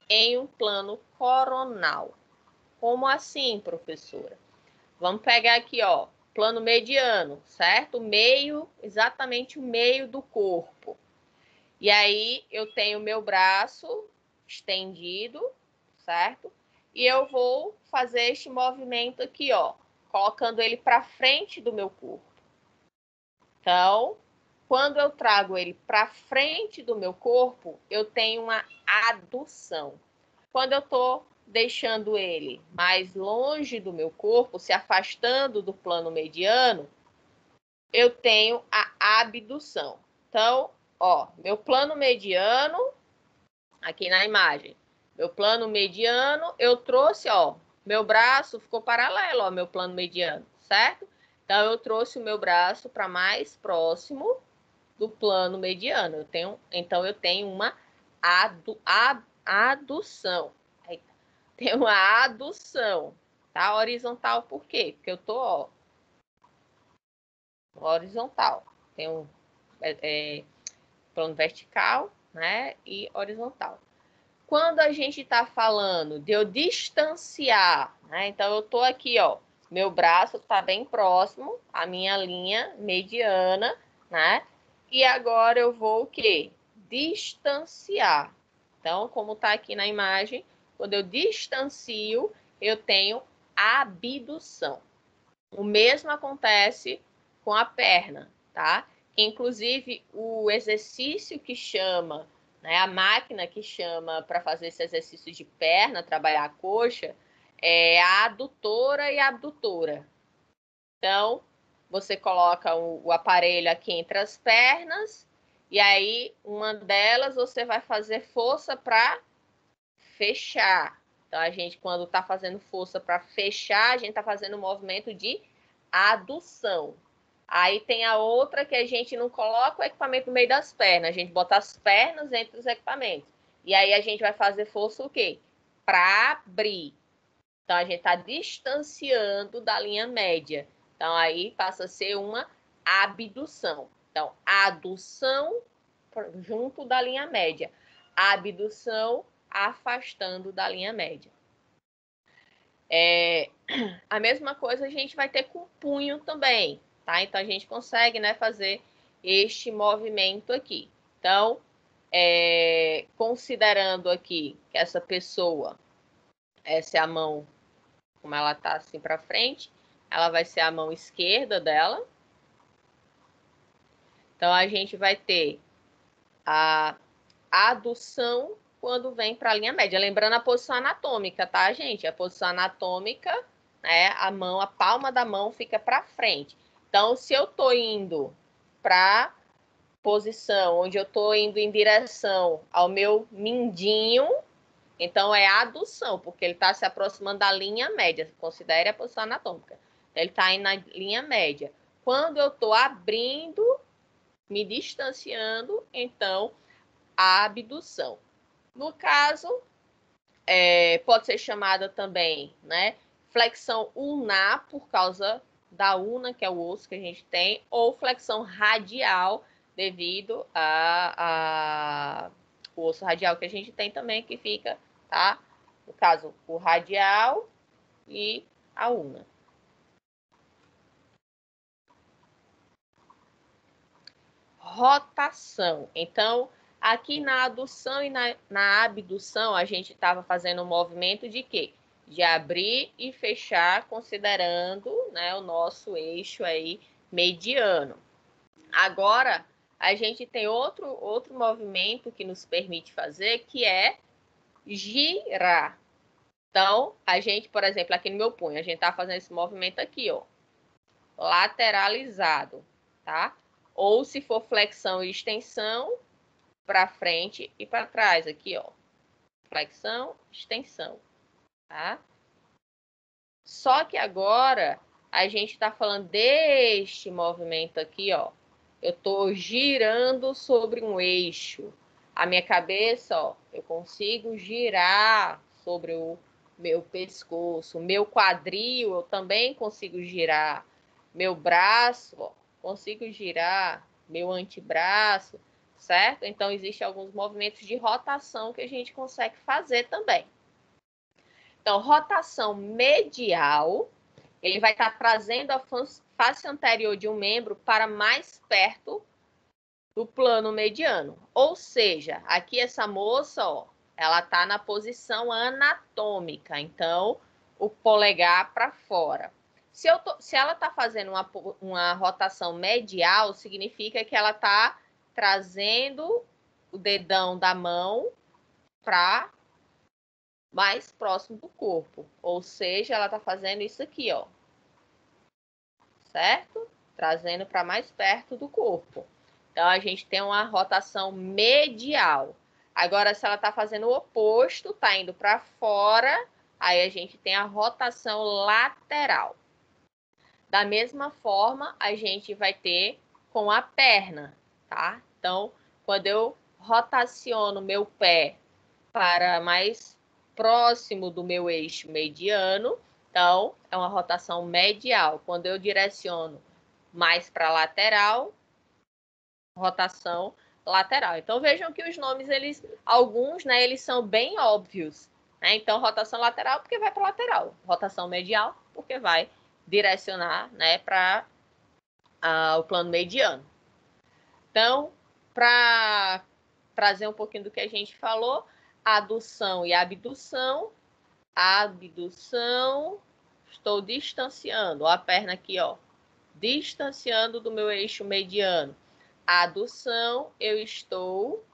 [SPEAKER 1] em um plano coronal. Como assim, professora? Vamos pegar aqui, ó, plano mediano, certo? Meio, exatamente o meio do corpo. E aí eu tenho meu braço estendido, certo? E eu vou fazer este movimento aqui, ó, colocando ele para frente do meu corpo. Então, quando eu trago ele para frente do meu corpo, eu tenho uma adução. Quando eu estou deixando ele mais longe do meu corpo, se afastando do plano mediano, eu tenho a abdução. Então, ó, meu plano mediano, aqui na imagem, meu plano mediano, eu trouxe, ó, meu braço ficou paralelo ao meu plano mediano, certo? Então, eu trouxe o meu braço para mais próximo do plano mediano. Então, eu tenho uma adução. Tem uma adução, tá? Horizontal por quê? Porque eu tô, ó, horizontal. Tem plano vertical, né? E horizontal. quando a gente está falando de eu distanciar, né? Então, eu estou aqui, ó, meu braço está bem próximo à minha linha mediana, né? E agora eu vou o quê? Distanciar. Então, como está aqui na imagem, quando eu distancio, eu tenho abdução. O mesmo acontece com a perna, tá? Inclusive, o exercício que chama, né, a máquina que chama para fazer esse exercício de perna, trabalhar a coxa, é a adutora e a abdutora. Então, você coloca o aparelho aqui entre as pernas, e aí uma delas você vai fazer força para fechar. Então, a gente, quando está fazendo força para fechar, a gente está fazendo um movimento de adução. Aí tem a outra que a gente não coloca o equipamento no meio das pernas, a gente bota as pernas entre os equipamentos. E aí a gente vai fazer força o quê? Para abrir. Então, a gente está distanciando da linha média. Então, aí passa a ser uma abdução. Então, adução junto da linha média. Abdução afastando da linha média. A mesma coisa a gente vai ter com o punho também, tá? Então, a gente consegue, né, fazer este movimento aqui. Então, considerando aqui que essa pessoa, essa é a mão, como ela tá assim para frente, ela vai ser a mão esquerda dela. Então, a gente vai ter a adução quando vem para a linha média. Lembrando a posição anatômica, tá, gente? A posição anatômica, né? A palma da mão fica para frente. Então, se eu tô indo para posição onde eu tô indo em direção ao meu mindinho, então é adução, porque ele está se aproximando da linha média. Considere a posição anatômica. Ele está indo na linha média. Quando eu tô abrindo, me distanciando, então a abdução. No caso, pode ser chamada também, né, flexão ulnar, por causa da ulna, que é o osso que a gente tem, ou flexão radial, devido o osso radial que a gente tem também, que fica, tá? No caso, o radial e a ulna. Rotação. Então, aqui na adução e na abdução, a gente estava fazendo um movimento de quê? De abrir e fechar, considerando, né, o nosso eixo aí mediano. Agora, a gente tem outro movimento que nos permite fazer, que é girar. Então, a gente, por exemplo, aqui no meu punho, a gente está fazendo esse movimento aqui, ó, lateralizado, tá? Ou se for flexão e extensão, para frente e para trás, aqui, ó. Flexão, extensão, tá? Só que agora a gente está falando deste movimento aqui, ó. Eu estou girando sobre um eixo. A minha cabeça, ó, eu consigo girar sobre o meu pescoço. Meu quadril, eu também consigo girar. Meu braço, ó, consigo girar. Meu antebraço, certo? Então, existem alguns movimentos de rotação que a gente consegue fazer também. Então, rotação medial, ele vai estar trazendo a face anterior de um membro para mais perto do plano mediano. Ou seja, aqui essa moça, ó, ela está na posição anatômica. Então, o polegar para fora. Se ela está fazendo uma rotação medial, significa que ela está trazendo o dedão da mão para mais próximo do corpo. Ou seja, ela está fazendo isso aqui, ó. Certo? Trazendo para mais perto do corpo. Então, a gente tem uma rotação medial. Agora, se ela está fazendo o oposto, está indo para fora, aí a gente tem a rotação lateral. Da mesma forma, a gente vai ter com a perna, tá? Então, quando eu rotaciono meu pé para mais próximo do meu eixo mediano, então, é uma rotação medial. Quando eu direciono mais para a lateral, rotação lateral. Então, vejam que os nomes, alguns, né, eles são bem óbvios. Né? Então, rotação lateral, porque vai para lateral. Rotação medial, porque vai direcionar, né, para o plano mediano. Então, para trazer um pouquinho do que a gente falou, adução e abdução. Abdução, estou distanciando, ó, a perna aqui, ó, distanciando do meu eixo mediano. Adução, eu estou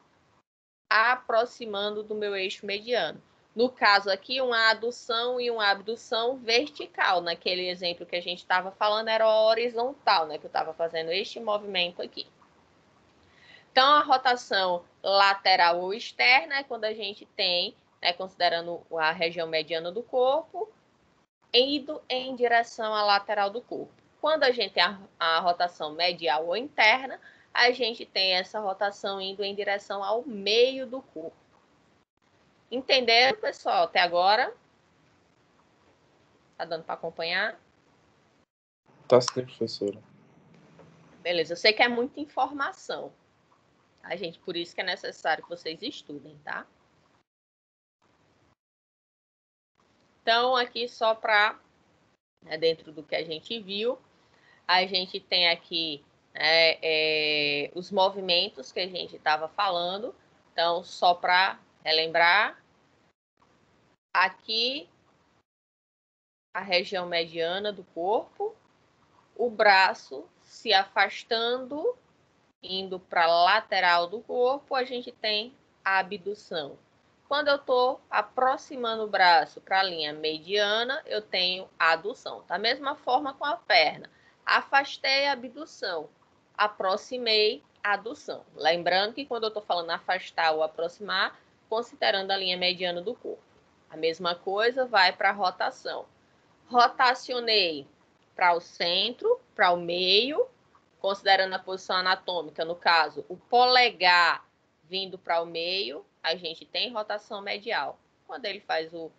[SPEAKER 1] aproximando do meu eixo mediano. No caso aqui, uma adução e uma abdução vertical. Naquele exemplo que a gente estava falando, era horizontal, né? Que eu estava fazendo este movimento aqui. Então, a rotação lateral ou externa é quando a gente tem, né, considerando a região mediana do corpo, indo em direção à lateral do corpo. Quando a gente tem a rotação medial ou interna, a gente tem essa rotação indo em direção ao meio do corpo. Entenderam, pessoal, até agora? Tá dando para acompanhar?
[SPEAKER 5] Tá sim, professora.
[SPEAKER 1] Beleza, eu sei que é muita informação. A gente, por isso que é necessário que vocês estudem, tá? Então, aqui só para, dentro do que a gente viu, a gente tem aqui os movimentos que a gente estava falando. Então, só para relembrar, aqui a região mediana do corpo, o braço se afastando, indo para a lateral do corpo, a gente tem a abdução. Quando eu estou aproximando o braço para a linha mediana, eu tenho a adução. Da mesma forma com a perna. Afastei a abdução, aproximei a adução. Lembrando que quando eu estou falando afastar ou aproximar, considerando a linha mediana do corpo. A mesma coisa vai para a rotação. Rotacionei para o centro, para o meio, considerando a posição anatômica, no caso, o polegar vindo para o meio, a gente tem rotação medial. Quando ele faz o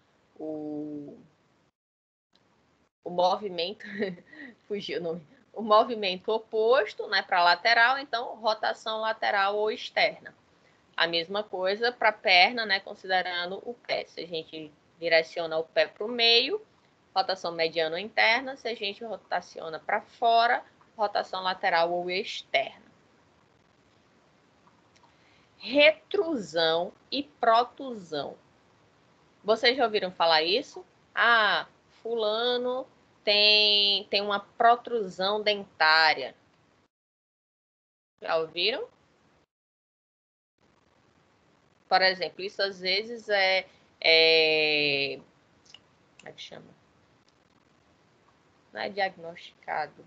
[SPEAKER 1] movimento, fugiu o nome, o movimento oposto, né, para lateral, então rotação lateral ou externa. A mesma coisa para a perna, né, considerando o pé. Se a gente direciona o pé para o meio, rotação mediana ou interna. Se a gente rotaciona para fora, rotação lateral ou externa. Retrusão e protusão. Vocês já ouviram falar isso? Ah, fulano tem uma protrusão dentária. Já ouviram? Por exemplo, isso às vezes como é que chama? Não é diagnosticado.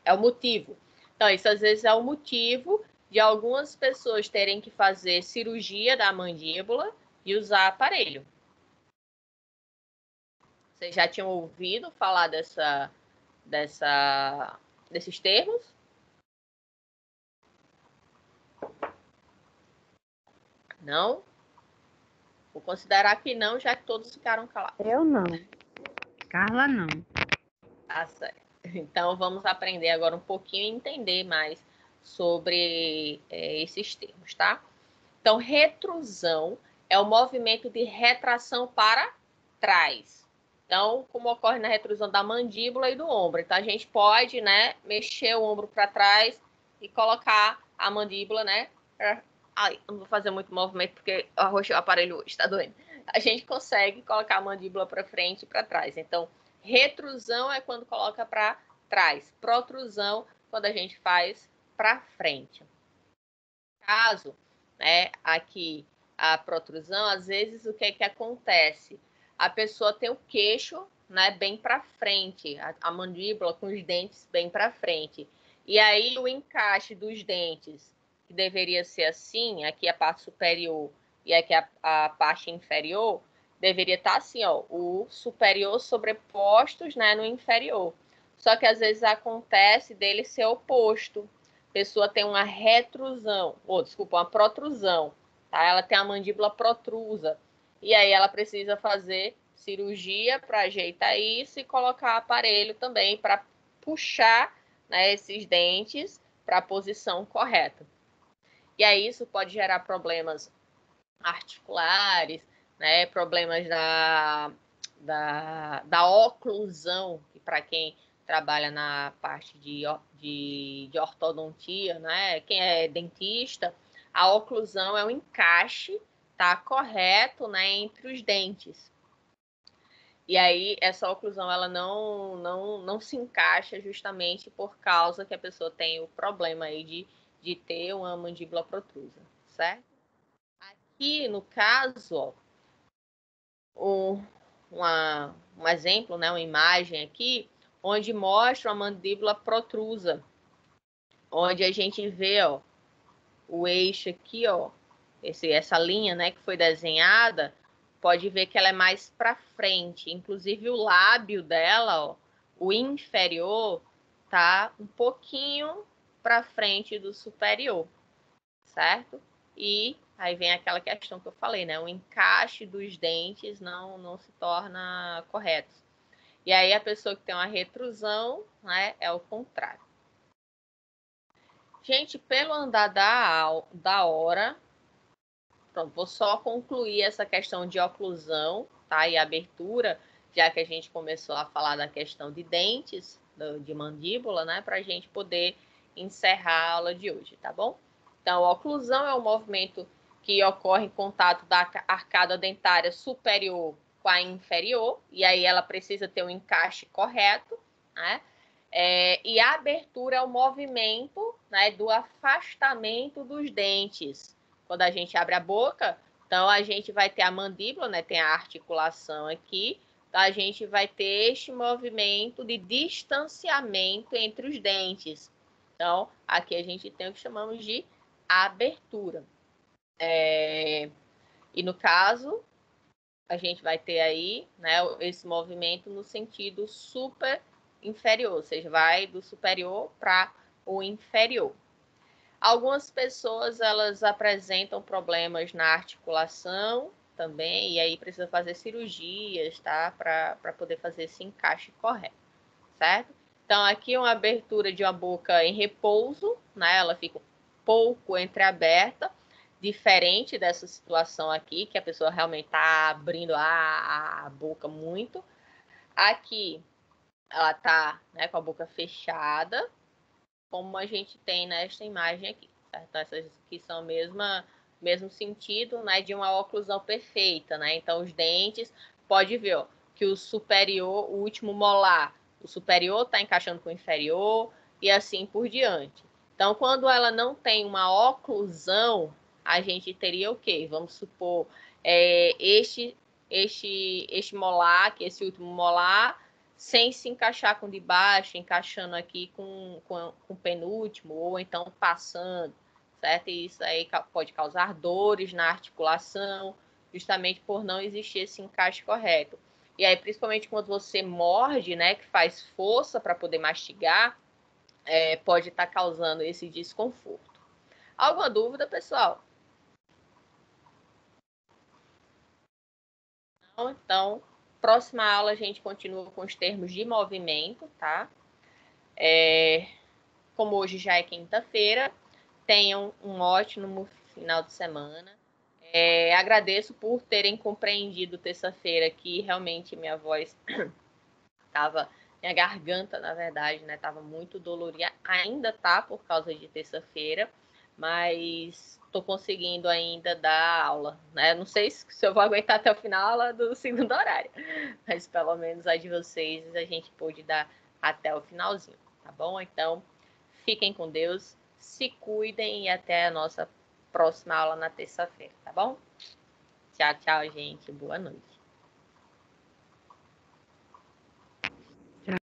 [SPEAKER 1] É o motivo. Então, isso às vezes é o motivo de algumas pessoas terem que fazer cirurgia da mandíbula e usar aparelho. Vocês já tinham ouvido falar desses termos? Não? Vou considerar que não, já que todos ficaram calados.
[SPEAKER 2] Eu não. Carla não.
[SPEAKER 1] Tá certo. Então, vamos aprender agora um pouquinho e entender mais sobre esses termos, tá? Então, retrusão é o movimento de retração para trás. Então, como ocorre na retrusão da mandíbula e do ombro. Então, a gente pode, né, mexer o ombro para trás e colocar a mandíbula, né? Ai, não vou fazer muito movimento porque o aparelho está doendo. A gente consegue colocar a mandíbula para frente e para trás. Então, retrusão é quando coloca para trás. Protrusão, quando a gente faz para frente. Caso, né, aqui a protrusão, às vezes o que é que acontece? A pessoa tem o queixo, né, bem para frente, a mandíbula com os dentes bem para frente. E aí o encaixe dos dentes, que deveria ser assim, aqui a parte superior e aqui a parte inferior, deveria estar assim, ó, o superior sobrepostos, né, no inferior. Só que às vezes acontece dele ser oposto. A pessoa tem uma retrusão, uma protrusão, tá? Ela tem a mandíbula protrusa. E aí ela precisa fazer cirurgia para ajeitar isso e colocar aparelho também para puxar, né, esses dentes para a posição correta. E aí isso pode gerar problemas articulares, né? Problemas da oclusão, que para quem trabalha na parte de ortodontia, né? Quem é dentista, a oclusão é um encaixe, tá, correto, né, entre os dentes. E aí essa oclusão ela não se encaixa justamente por causa que a pessoa tem o problema aí de ter uma mandíbula protrusa, certo? Aqui no caso, ó, um exemplo, né, uma imagem aqui, onde mostra a mandíbula protrusa, onde a gente vê, ó, o eixo aqui, ó, essa linha, né, que foi desenhada, pode ver que ela é mais para frente. Inclusive o lábio dela, ó, o inferior, tá um pouquinho para frente do superior, certo? E aí vem aquela questão que eu falei, né? O encaixe dos dentes não se torna correto. E aí a pessoa que tem uma retrusão, né, é o contrário. Gente, pelo andar da hora, pronto, vou só concluir essa questão de oclusão, tá? E abertura, já que a gente começou a falar da questão de dentes, de mandíbula, né? Para a gente poder encerrar a aula de hoje, tá bom? Então, a oclusão é um movimento que ocorre em contato da arcada dentária superior com a inferior, e aí ela precisa ter um encaixe correto, né? E a abertura é o movimento, né, do afastamento dos dentes. Quando a gente abre a boca, então a gente vai ter a mandíbula, né, tem a articulação aqui, então a gente vai ter este movimento de distanciamento entre os dentes. Então, aqui a gente tem o que chamamos de abertura. E no caso, a gente vai ter aí, né, esse movimento no sentido super inferior, ou seja, vai do superior para o inferior. Algumas pessoas, elas apresentam problemas na articulação também, e aí precisa fazer cirurgias, tá? Para poder fazer esse encaixe correto, certo? Então, aqui uma abertura de uma boca em repouso, né? Ela fica um pouco entreaberta, diferente dessa situação aqui, que a pessoa realmente está abrindo a boca muito. Aqui, ela está, né, com a boca fechada, como a gente tem nesta imagem aqui, certo? Então, essas aqui são o mesmo sentido, né, de uma oclusão perfeita, né? Então, os dentes, pode ver, ó, que o superior, o último molar, o superior está encaixando com o inferior e assim por diante. Então, quando ela não tem uma oclusão, a gente teria o quê? Vamos supor, este molar, que esse último molar, sem se encaixar com o de baixo, encaixando aqui com o penúltimo, ou então passando, certo? E isso aí pode causar dores na articulação, justamente por não existir esse encaixe correto. E aí, principalmente quando você morde, né, que faz força para poder mastigar, pode estar causando esse desconforto. Alguma dúvida, pessoal? Então, próxima aula a gente continua com os termos de movimento, tá? Como hoje já é quinta-feira, tenham um ótimo final de semana. Agradeço por terem compreendido terça-feira que realmente minha voz estava, minha garganta, na verdade, né, estava muito dolorida. Ainda tá por causa de terça-feira, mas estou conseguindo ainda dar aula, né? Não sei se eu vou aguentar até o final do segundo horário, mas pelo menos a de vocês a gente pôde dar até o finalzinho, tá bom? Então, fiquem com Deus, se cuidem e até a nossa próxima aula na terça-feira, tá bom? Tchau, tchau, gente. Boa noite.